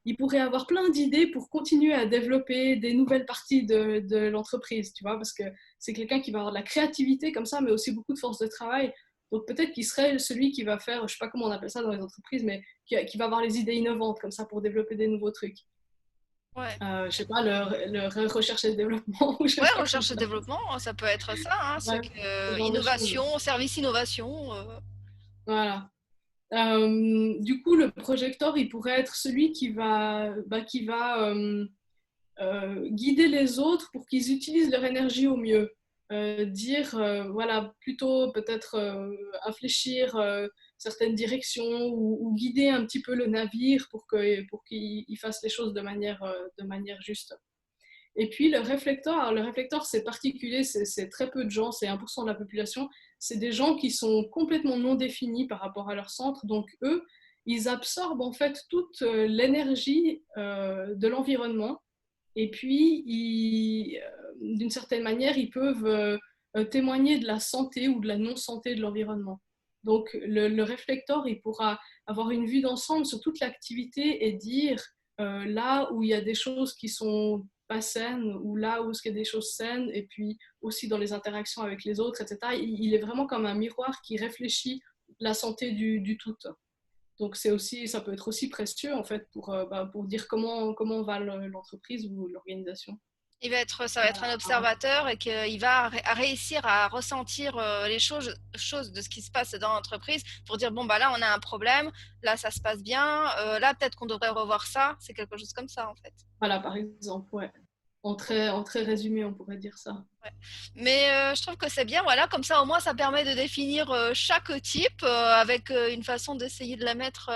il pourrait avoir plein d'idées pour continuer à développer des nouvelles parties de l'entreprise, tu vois, parce que c'est quelqu'un qui va avoir de la créativité comme ça, mais aussi beaucoup de force de travail. Donc peut-être qu'il serait celui qui va faire, je sais pas comment on appelle ça dans les entreprises, mais qui va avoir les idées innovantes comme ça pour développer des nouveaux trucs. Ouais. Je sais pas, le recherche et le développement, ou je sais Ouais, pas comment recherche et ça. développement, ça peut être ça, hein, Ouais, ce genre de choses. innovation, service innovation. Voilà. Du coup, le projecteur, il pourrait être celui qui va guider les autres pour qu'ils utilisent leur énergie au mieux. Dire, voilà, plutôt peut-être infléchir certaines directions ou guider un petit peu le navire pour qu'il fasse les choses de manière juste. Et puis le réflecteur c'est particulier, c'est très peu de gens, c'est 1% de la population. C'est des gens qui sont complètement non définis par rapport à leur centre. Donc eux, ils absorbent en fait toute l'énergie de l'environnement. Et puis, d'une certaine manière, ils peuvent témoigner de la santé ou de la non-santé de l'environnement. Donc le réflecteur, il pourra avoir une vue d'ensemble sur toute l'activité et dire là où il y a des choses qui sont pas saines ou là où il y a des choses saines et puis aussi dans les interactions avec les autres, etc. Il est vraiment comme un miroir qui réfléchit la santé du tout. Donc c'est aussi, ça peut être aussi précieux en fait pour dire comment va l'entreprise ou l'organisation. Ça va être un observateur et qu'il va réussir à ressentir les choses de ce qui se passe dans l'entreprise pour dire bon bah là on a un problème, là ça se passe bien, là peut-être qu'on devrait revoir ça, c'est quelque chose comme ça en fait. Voilà, par exemple, ouais. en très résumé, on pourrait dire ça. Ouais. Mais je trouve que c'est bien, voilà, comme ça au moins ça permet de définir chaque type avec une façon d'essayer de la mettre,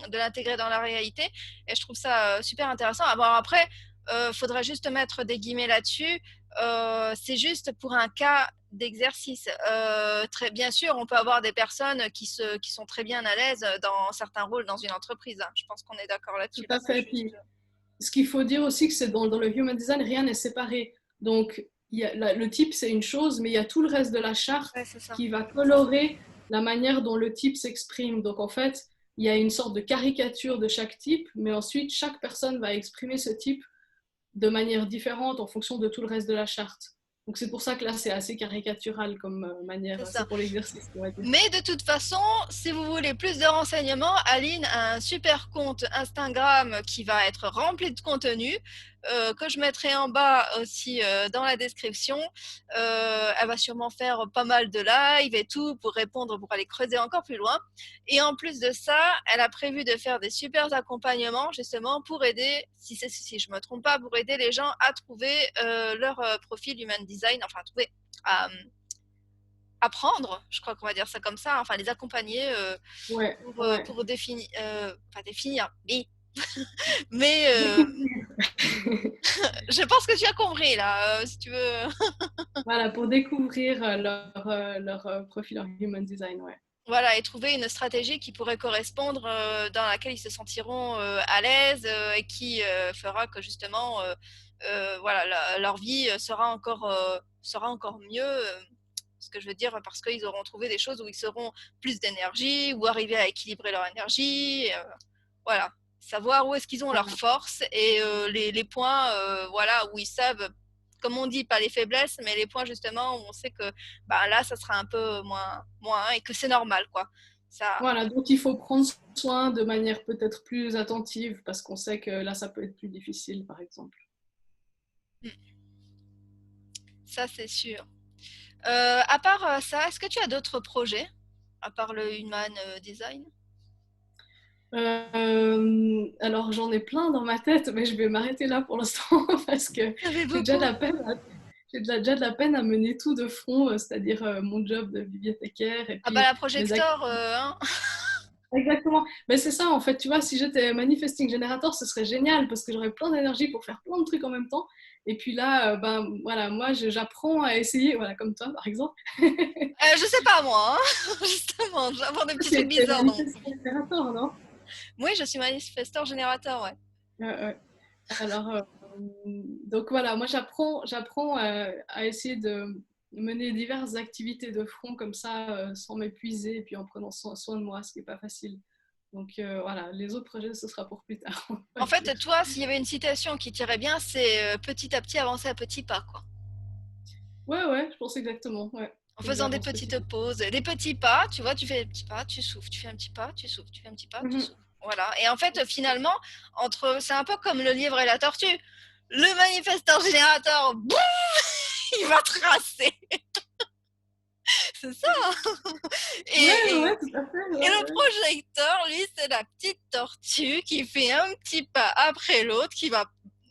de l'intégrer dans la réalité. Et je trouve ça super intéressant. Ah, bon, après, faudrait juste mettre des guillemets là-dessus. C'est juste pour un cas d'exercice. Très bien sûr, on peut avoir des personnes qui sont très bien à l'aise dans certains rôles dans une entreprise, hein. Je pense qu'on est d'accord Tout là-dessus. Là, à c'est fait. juste. Puis, ce qu'il faut dire aussi, que c'est dans le human design, rien n'est séparé. Donc, le type, c'est une chose, mais il y a tout le reste de la charte Ouais, c'est ça. qui va colorer la manière dont le type s'exprime. Donc, en fait, il y a une sorte de caricature de chaque type, mais ensuite, chaque personne va exprimer ce type de manière différente en fonction de tout le reste de la charte. Donc, c'est pour ça que là, c'est assez caricatural comme C'est manière. ça. C'est pour l'exercice, on va dire. Mais de toute façon, si vous voulez plus de renseignements, Aline a un super compte Instagram qui va être rempli de contenu, que je mettrai en bas aussi dans la description. Elle va sûrement faire pas mal de lives et tout pour répondre, pour aller creuser encore plus loin. Et en plus de ça, elle a prévu de faire des super accompagnements justement pour aider, si je me trompe pas, pour aider les gens à trouver leur profil Human Design, enfin à trouver, à apprendre, je crois qu'on va dire ça comme ça, enfin les accompagner Ouais, ouais. pour définir, pas définir, mais Découvrir. je pense que tu as compris là, si tu veux. Voilà, pour découvrir leur profil en human design, ouais. Voilà, et trouver une stratégie qui pourrait correspondre, dans laquelle ils se sentiront à l'aise et qui fera que justement, voilà, leur vie sera encore mieux. Ce que je veux dire, parce qu'ils auront trouvé des choses où ils seront plus d'énergie, ou arriver à équilibrer leur énergie. Voilà, savoir où est-ce qu'ils ont leurs Voilà. forces et les points, voilà, où ils savent, comme on dit, pas les faiblesses, mais les points justement où on sait que bah, là, ça sera un peu moins et que c'est normal, quoi. Ça, Voilà, donc il faut prendre soin de manière peut-être plus attentive parce qu'on sait que là, ça peut être plus difficile, par exemple. ça c'est sûr. À part ça, est-ce que tu as d'autres projets, à part le Human Design? Alors, j'en ai plein dans ma tête, mais je vais m'arrêter là pour l'instant parce que Ça fait j'ai déjà de beaucoup. la peine déjà de la peine à mener tout de front, c'est-à-dire mon job de bibliothécaire et Ah bah puis la mes projector, hein. Exactement. Mais c'est ça, en fait, tu vois, si j'étais manifesting générateur, ce serait génial parce que j'aurais plein d'énergie pour faire plein de trucs en même temps. Et puis là, ben voilà, moi, j'apprends à essayer, voilà, comme toi, par exemple. Je sais pas moi, hein. Justement, je vais avoir des petits trucs T'es bizarres dans mon manifesting profil. générateur, non? Oui, je suis manifesteur générateur, ouais. Ouais. Alors, donc voilà, moi, j'apprends à essayer de mener diverses activités de front comme ça, sans m'épuiser et puis en prenant soin de moi, ce qui n'est pas facile. Donc voilà, les autres projets, ce sera pour plus tard, on va En fait, dire. toi, s'il y avait une citation qui tirait bien, c'est petit à petit avancer à petits pas, quoi. Ouais, je pense exactement. Ouais, En faut que faisant des j'avance petit petites à petit. pauses, des petits pas, tu vois, tu fais des petits pas, tu souffles, tu fais un petit pas, tu souffles, tu fais un petit pas, tu Mhm. souffles. Voilà. Et en fait, finalement, c'est un peu comme le lièvre et la tortue. Le manifesteur générateur, boum, il va tracer. C'est ça, hein. Ouais, Et, tout à fait. et le Ouais. projecteur, lui, c'est la petite tortue qui fait un petit pas après l'autre, qui va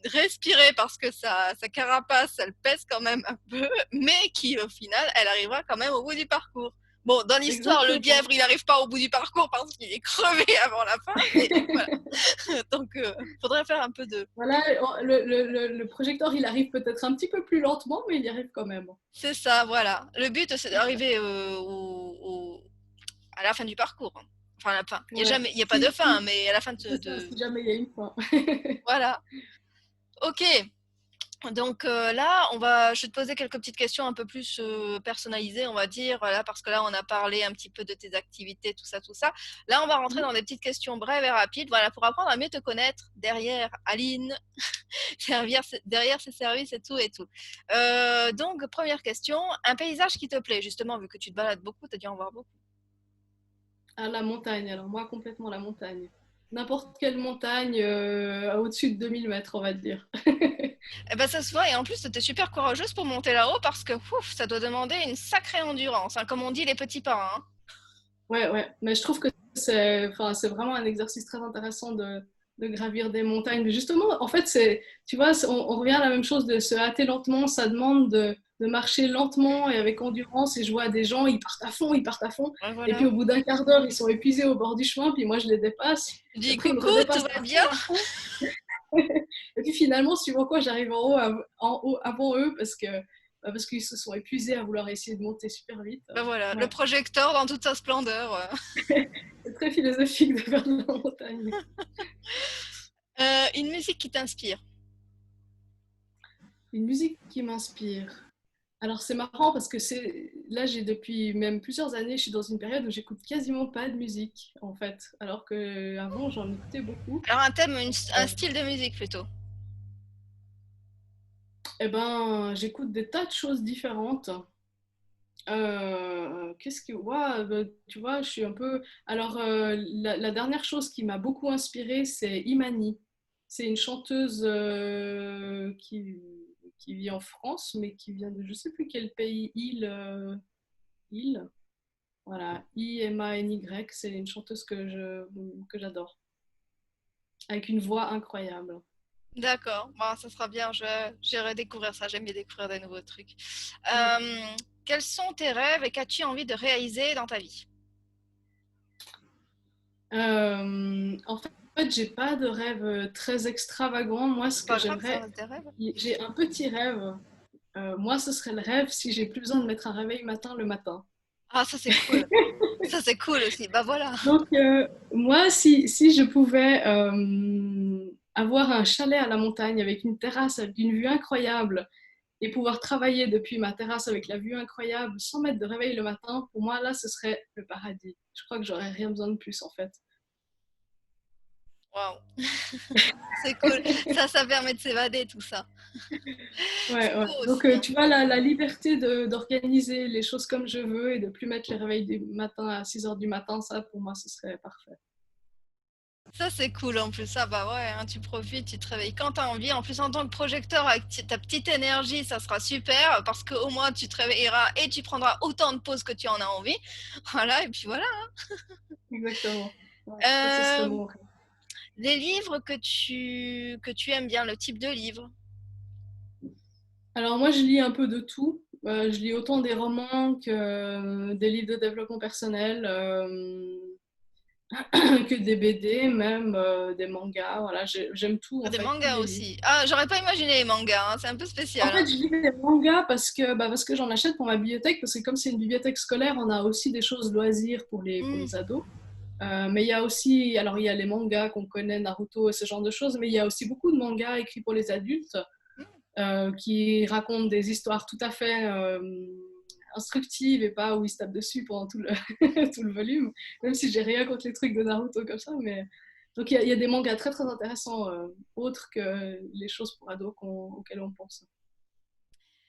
respirer parce que sa carapace, elle pèse quand même un peu, mais qui, au final, elle arrivera quand même au bout du parcours. Bon, dans l'histoire, le Exactement. lièvre, il n'arrive pas au bout du parcours parce qu'il est crevé avant la fin, mais voilà. Donc, faudrait faire un peu de... Voilà, le projecteur, il arrive peut-être un petit peu plus lentement, mais il y arrive quand même. C'est ça, voilà. Le but, c'est d'arriver à la fin du parcours, hein. Enfin, à la fin. Ouais. Il y a pas de fin, Si, mais à la fin c'est ça, si jamais il y a une fin. voilà. Ok. Donc là, je vais te poser quelques petites questions un peu plus personnalisées, on va dire, là, parce que là, on a parlé un petit peu de tes activités, tout ça, tout ça. Là, on va rentrer dans des petites questions brèves et rapides, voilà, pour apprendre à mieux te connaître derrière Aline, derrière ses services et tout et tout. Donc, première question, un paysage qui te plaît, justement, vu que tu te balades beaucoup, tu as dû en voir beaucoup. À la montagne, alors moi, complètement la montagne. N'importe quelle montagne au-dessus de 2000 mètres, on va dire. Eh ben, ça se voit, et en plus, tu es super courageuse pour monter là-haut parce que ouf, ça doit demander une sacrée endurance, hein, comme on dit les petits pas, hein. Ouais, mais je trouve que c'est vraiment un exercice très intéressant de gravir des montagnes. Mais justement, en fait, tu vois, on revient à la même chose de se hâter lentement. Ça demande de marcher lentement et avec endurance. Et je vois des gens, ils partent à fond, ils partent à fond. Ouais, Et puis voilà. au bout d'un quart d'heure, ils sont épuisés au bord du chemin. Puis moi, je les dépasse. Je Et dis après, ils me coucou, tout redépassent va à bien? fond, à fond. Et puis finalement, suivant quoi, j'arrive en haut avant eux parce qu'ils se sont épuisés à vouloir essayer de monter super vite. Ben voilà, le Ouais. projecteur dans toute sa splendeur. C'est très philosophique de faire de la montagne. Une musique qui t'inspire. Une musique qui m'inspire. Alors c'est marrant parce que là j'ai depuis même plusieurs années, je suis dans une période où j'écoute quasiment pas de musique en fait, alors que avant j'en écoutais beaucoup. Alors un thème, un Euh, style de musique plutôt. eh ben j'écoute des tas de choses différentes. Qu'est-ce que ouais, tu vois, je suis un peu. Alors la dernière chose qui m'a beaucoup inspirée, c'est Imani. C'est une chanteuse qui vit en France, mais qui vient de je sais plus quel pays, île. Voilà, Imany, c'est une chanteuse que j'adore, avec une voix incroyable. D'accord, bon, ça sera bien, j'irai découvrir ça, j'aime bien découvrir des nouveaux trucs. Ouais. Euh, Quels sont tes rêves et qu'as-tu envie de réaliser dans ta vie? En fait, j'ai pas de rêve très extravagant. Moi, ce C'est que pas grave, ça j'aimerais, reste des rêves. j'ai un petit rêve. Moi, ce serait le rêve si j'ai plus besoin de mettre un réveil matin le matin. Ah, ça c'est cool. Ça c'est cool aussi. Bah voilà. Donc, moi, si je pouvais avoir un chalet à la montagne avec une terrasse, avec une vue incroyable, et pouvoir travailler depuis ma terrasse avec la vue incroyable sans mettre de réveil le matin, pour moi, là, ce serait le paradis. Je crois que j'aurais rien besoin de plus, en fait. Waouh, c'est cool. Ça permet de s'évader tout ça. Ouais, C'est ouais. beau Donc, aussi, hein. tu vois, la liberté d'organiser les choses comme je veux et de plus mettre les réveils du matin à 6 heures du matin, ça, pour moi, ce serait parfait. Ça c'est cool en plus. Ça bah ouais, hein, tu profites, tu te réveilles quand t'as envie. En plus en tant que projecteur avec ta petite énergie, ça sera super parce qu'au moins tu te réveilleras et tu prendras autant de pauses que tu en as envie. Voilà et puis voilà. Exactement. Ouais, ça, ce serait Euh, mon rêve. les livres que tu aimes bien, le type de livre. Alors, moi, je lis un peu de tout. Je lis autant des romans que des livres de développement personnel. Que des BD, même des mangas. Voilà, j'aime tout Ah, en des fait, tous mangas les livres. aussi. Ah, j'aurais pas imaginé les mangas, hein, c'est un peu En spécial, fait, hein. je lis des mangas parce que j'en achète pour ma bibliothèque, parce que comme c'est une bibliothèque scolaire, on a aussi des choses loisirs pour Hmm. les ados. Mais il y a aussi, alors il y a les mangas qu'on connaît, Naruto et ce genre de choses, mais il y a aussi beaucoup de mangas écrits pour les adultes qui racontent des histoires tout à fait instructives et pas où ils se tapent dessus pendant tout tout le volume, même si j'ai rien contre les trucs de Naruto comme ça, mais donc il y a des mangas très très intéressants autres que les choses pour ados auxquelles on pense.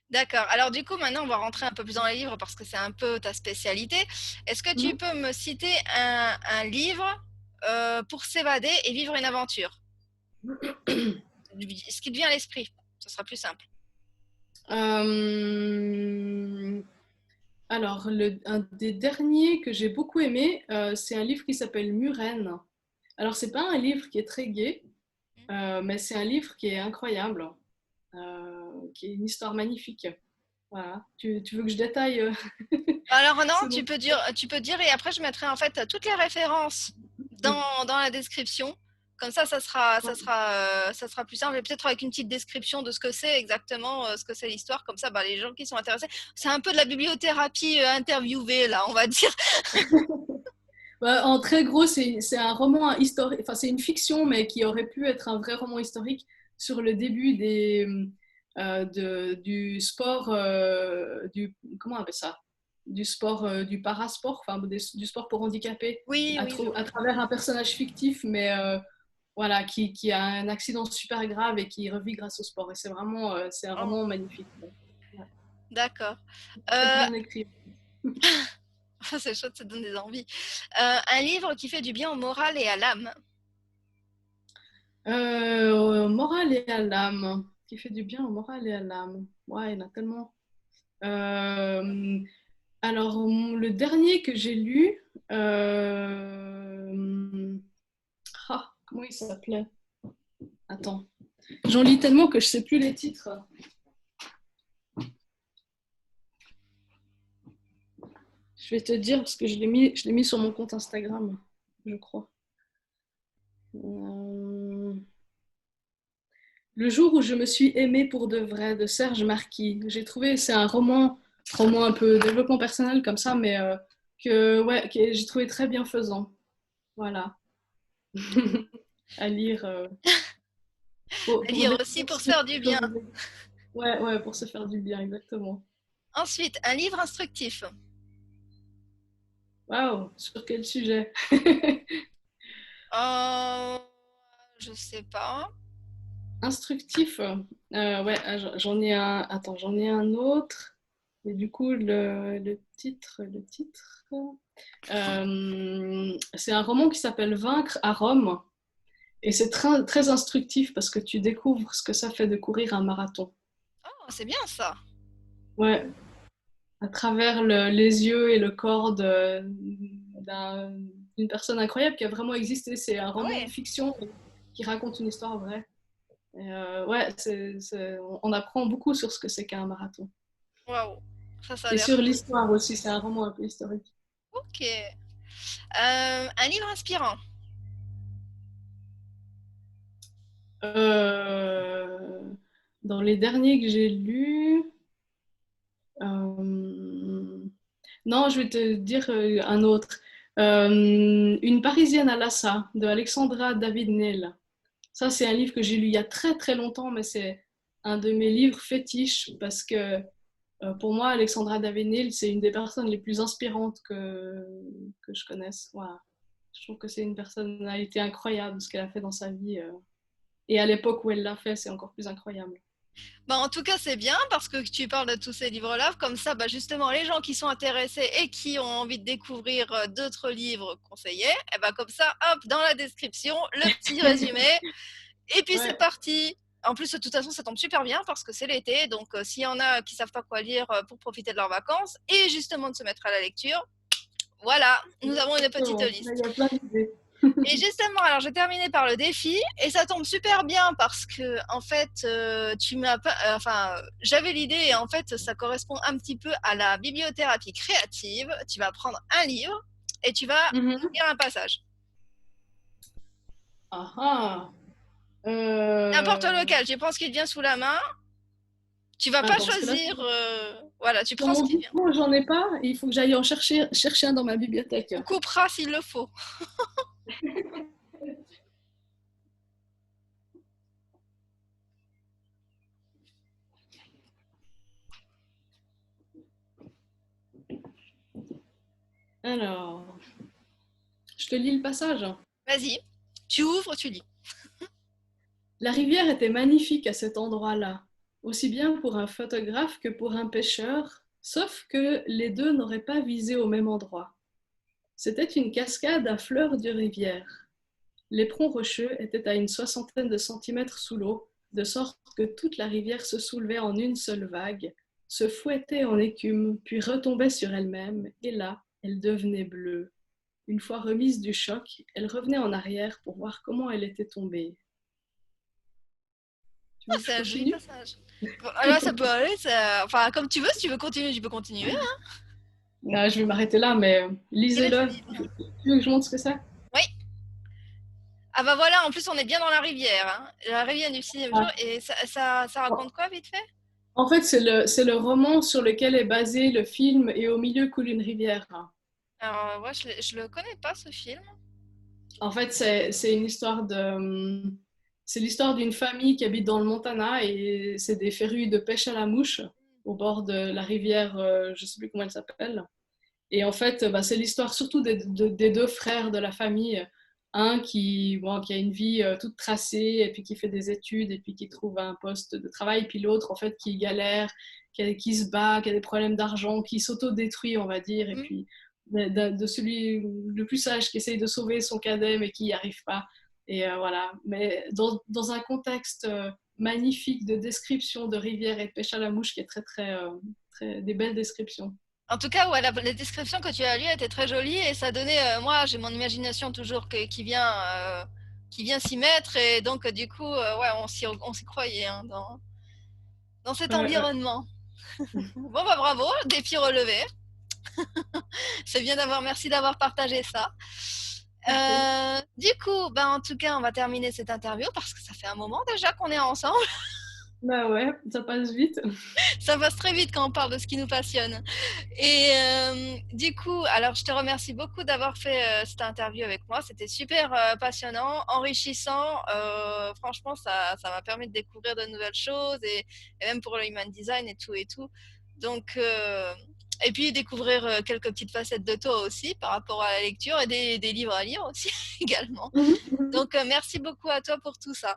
D'accord. Alors du coup, maintenant, on va rentrer un peu plus dans les livres parce que c'est un peu ta spécialité. Est-ce que tu Mhm. peux me citer un livre pour s'évader et vivre une aventure? Ce qui te vient à l'esprit. Ce sera plus simple. Euh, alors, un des derniers que j'ai beaucoup aimé, c'est un livre qui s'appelle Muren. Alors, c'est pas un livre qui est très gai, mais c'est un livre qui est incroyable, qui est une histoire magnifique. Voilà. Tu veux que je détaille Alors non, ce dont... tu peux dire et après je mettrai en fait toutes les références dans la description. Comme ça sera, ça Ouais. sera, ça sera plus simple et peut-être avec une petite description de ce que c'est exactement, ce que c'est l'histoire. Comme ça, bah, les gens qui sont intéressés, c'est un peu de la bibliothérapie interviewée là, on va dire. Bah, en très gros, c'est un roman historique, enfin c'est une fiction, mais qui aurait pu être un vrai roman historique sur le début du sport, comment on appelle ça? Du sport, du parasport, enfin du sport pour handicapés, Oui, oui, je à vois. travers un personnage fictif, mais voilà, qui a un accident super grave et qui revit grâce au sport. Et c'est un Oh, roman magnifique. Ouais. d'accord. Très Euh, bien écrit. c'est chouette, ça donne des envies. Un livre qui fait du bien au moral et à l'âme. Moral et à l'âme, qui fait du bien au moral et à l'âme. Ouais, il y en a tellement. Euh, alors, le dernier que j'ai lu, Comment il s'appelait? Attends. J'en lis tellement que je sais plus les titres. Je vais te dire parce que je l'ai mis sur mon compte Instagram, je crois. Le jour où je me suis aimée pour de vrai, de Serge Marquis. J'ai trouvé, c'est un roman un peu développement personnel comme ça, mais que j'ai trouvé très bienfaisant. Voilà. À lire À pour lire aussi pour se faire du bien. Ouais, pour se faire du bien, exactement. Ensuite, un livre instructif. Waouh, sur quel sujet? Euh, je sais pas. Instructif. Ouais, j'en ai un. Attends, j'en ai un autre. Et du coup, le titre, c'est un roman qui s'appelle Vaincre à Rome. Et c'est très, très instructif parce que tu découvres ce que ça fait de courir un marathon. Oh, c'est bien ça. Ouais, à travers les yeux et le corps d'une personne incroyable qui a vraiment existé. C'est un Ah roman de ouais. fiction qui raconte une histoire vraie. Et ouais, on apprend beaucoup sur ce que c'est qu'un marathon. Waouh. Ça a Et l'air sur cool. l'histoire aussi, c'est un roman un peu historique. Ok. Un livre inspirant. Euh, Dans les derniers que j'ai lus, euh, non, je vais te dire un autre. Une Parisienne à Lhasa de Alexandra David-Néel. Ça, c'est un livre que j'ai lu il y a très très longtemps, mais c'est un de mes livres fétiches parce que pour moi, Alexandra David-Néel, c'est une des personnes les plus inspirantes que je connaisse. Voilà. Je trouve que c'est une personnalité incroyable ce qu'elle a fait dans sa vie. Et à l'époque où elle l'a fait, c'est encore plus incroyable. Bah, en tout cas, c'est bien parce que tu parles de tous ces livres-là. Comme ça, bah, justement, les gens qui sont intéressés et qui ont envie de découvrir d'autres livres conseillés, et bah, comme ça, hop, dans la description, le petit résumé. Et puis, c'est Ouais, parti. En plus, de toute façon, ça tombe super bien parce que c'est l'été. Donc, s'il y en a qui savent pas quoi lire pour profiter de leurs vacances et justement de se mettre à la lecture, voilà, nous avons une petite exactement. Là, il liste. y a plein d'idées. Et justement, alors j'ai terminé par le défi et ça tombe super bien parce que en fait, tu m'as pas, enfin, j'avais l'idée et en fait, ça correspond un petit peu à la bibliothérapie créative. Tu vas prendre un livre et tu vas Mhm. lire un passage, Ah ah. n'importe lequel. Tu prends ce qui te vient sous la main. Tu vas pas Attends, parce que là, choisir, voilà, tu sur prends ce mon qui vient. bouton, j'en ai pas. Et il faut que j'aille en chercher un dans ma bibliothèque. On coupera s'il le faut. Alors, je te lis le passage. Vas-y, tu ouvres, tu lis. La rivière était magnifique à cet endroit-là, aussi bien pour un photographe que pour un pêcheur, sauf que les deux n'auraient pas visé au même endroit. C'était une cascade à fleur de rivière. L'éperon rocheux était à une soixantaine de centimètres sous l'eau, de sorte que toute la rivière se soulevait en une seule vague, se fouettait en écume, puis retombait sur elle-même, et là, elle devenait bleue. Une fois remise du choc, elle revenait en arrière pour voir comment elle était tombée. Tu Oh, veux que c'est je un joli continue? passage. Bon, là, ça peut aller. Enfin, comme tu veux, si tu veux continuer, tu peux continuer. Ah, je vais m'arrêter là, mais Quel est ce lisez-le. livre? Tu veux que je montre ce que c'est? Oui. Ah bah voilà, en plus on est bien dans la rivière, hein. La rivière du sixième jour, Ah, et ça raconte quoi vite fait? en fait, c'est le roman sur lequel est basé le film Et au milieu coule une rivière. Alors ouais, je le connais pas ce film. En fait, c'est une histoire c'est l'histoire d'une famille qui habite dans le Montana et c'est des férus de pêche à la mouche au bord de la rivière, je ne sais plus comment elle s'appelle. Et en fait, bah, c'est l'histoire surtout des deux frères de la famille. Un qui a une vie toute tracée et puis qui fait des études et puis qui trouve un poste de travail. Puis l'autre, en fait, qui galère, qui se bat, qui a des problèmes d'argent, qui s'auto-détruit, on va dire. Et Hmm. puis de celui le plus sage qui essaye de sauver son cadet mais qui n'y arrive pas. Et voilà. Mais dans un contexte magnifique de description de rivière et de pêche à la mouche qui est très, très, des belles descriptions. En tout cas, ouais, la description que tu as lue était très jolie et ça donnait, moi j'ai mon imagination toujours qui vient qui vient s'y mettre. Et donc, du coup, ouais, on s'y croyait hein, dans cet environnement. Bon, bah bravo, défi relevé. C'est bien merci d'avoir partagé ça. Du coup, ben, en tout cas, on va terminer cette interview parce que ça fait un moment déjà qu'on est ensemble. Bah ouais, ça passe vite. Ça passe très vite quand on parle de ce qui nous passionne. Et du coup, alors je te remercie beaucoup d'avoir fait cette interview avec moi. C'était super passionnant, enrichissant. Franchement, ça m'a permis de découvrir de nouvelles choses et même pour le human design et tout et tout. Donc, et puis découvrir quelques petites facettes de toi aussi par rapport à la lecture et des livres à lire aussi également. Donc, merci beaucoup à toi pour tout ça.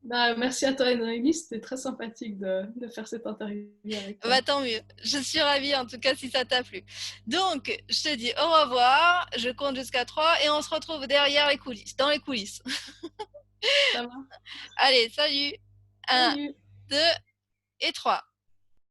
Bah, merci à toi, Noémie. C'était très sympathique de faire cette interview avec Bah toi. tant mieux, je suis ravie en tout cas si ça t'a plu. Donc, je te dis au revoir, je compte jusqu'à 3 et on se retrouve derrière les coulisses, dans les coulisses. Ça va? Allez, salut. Un, Salut! 2 et 3.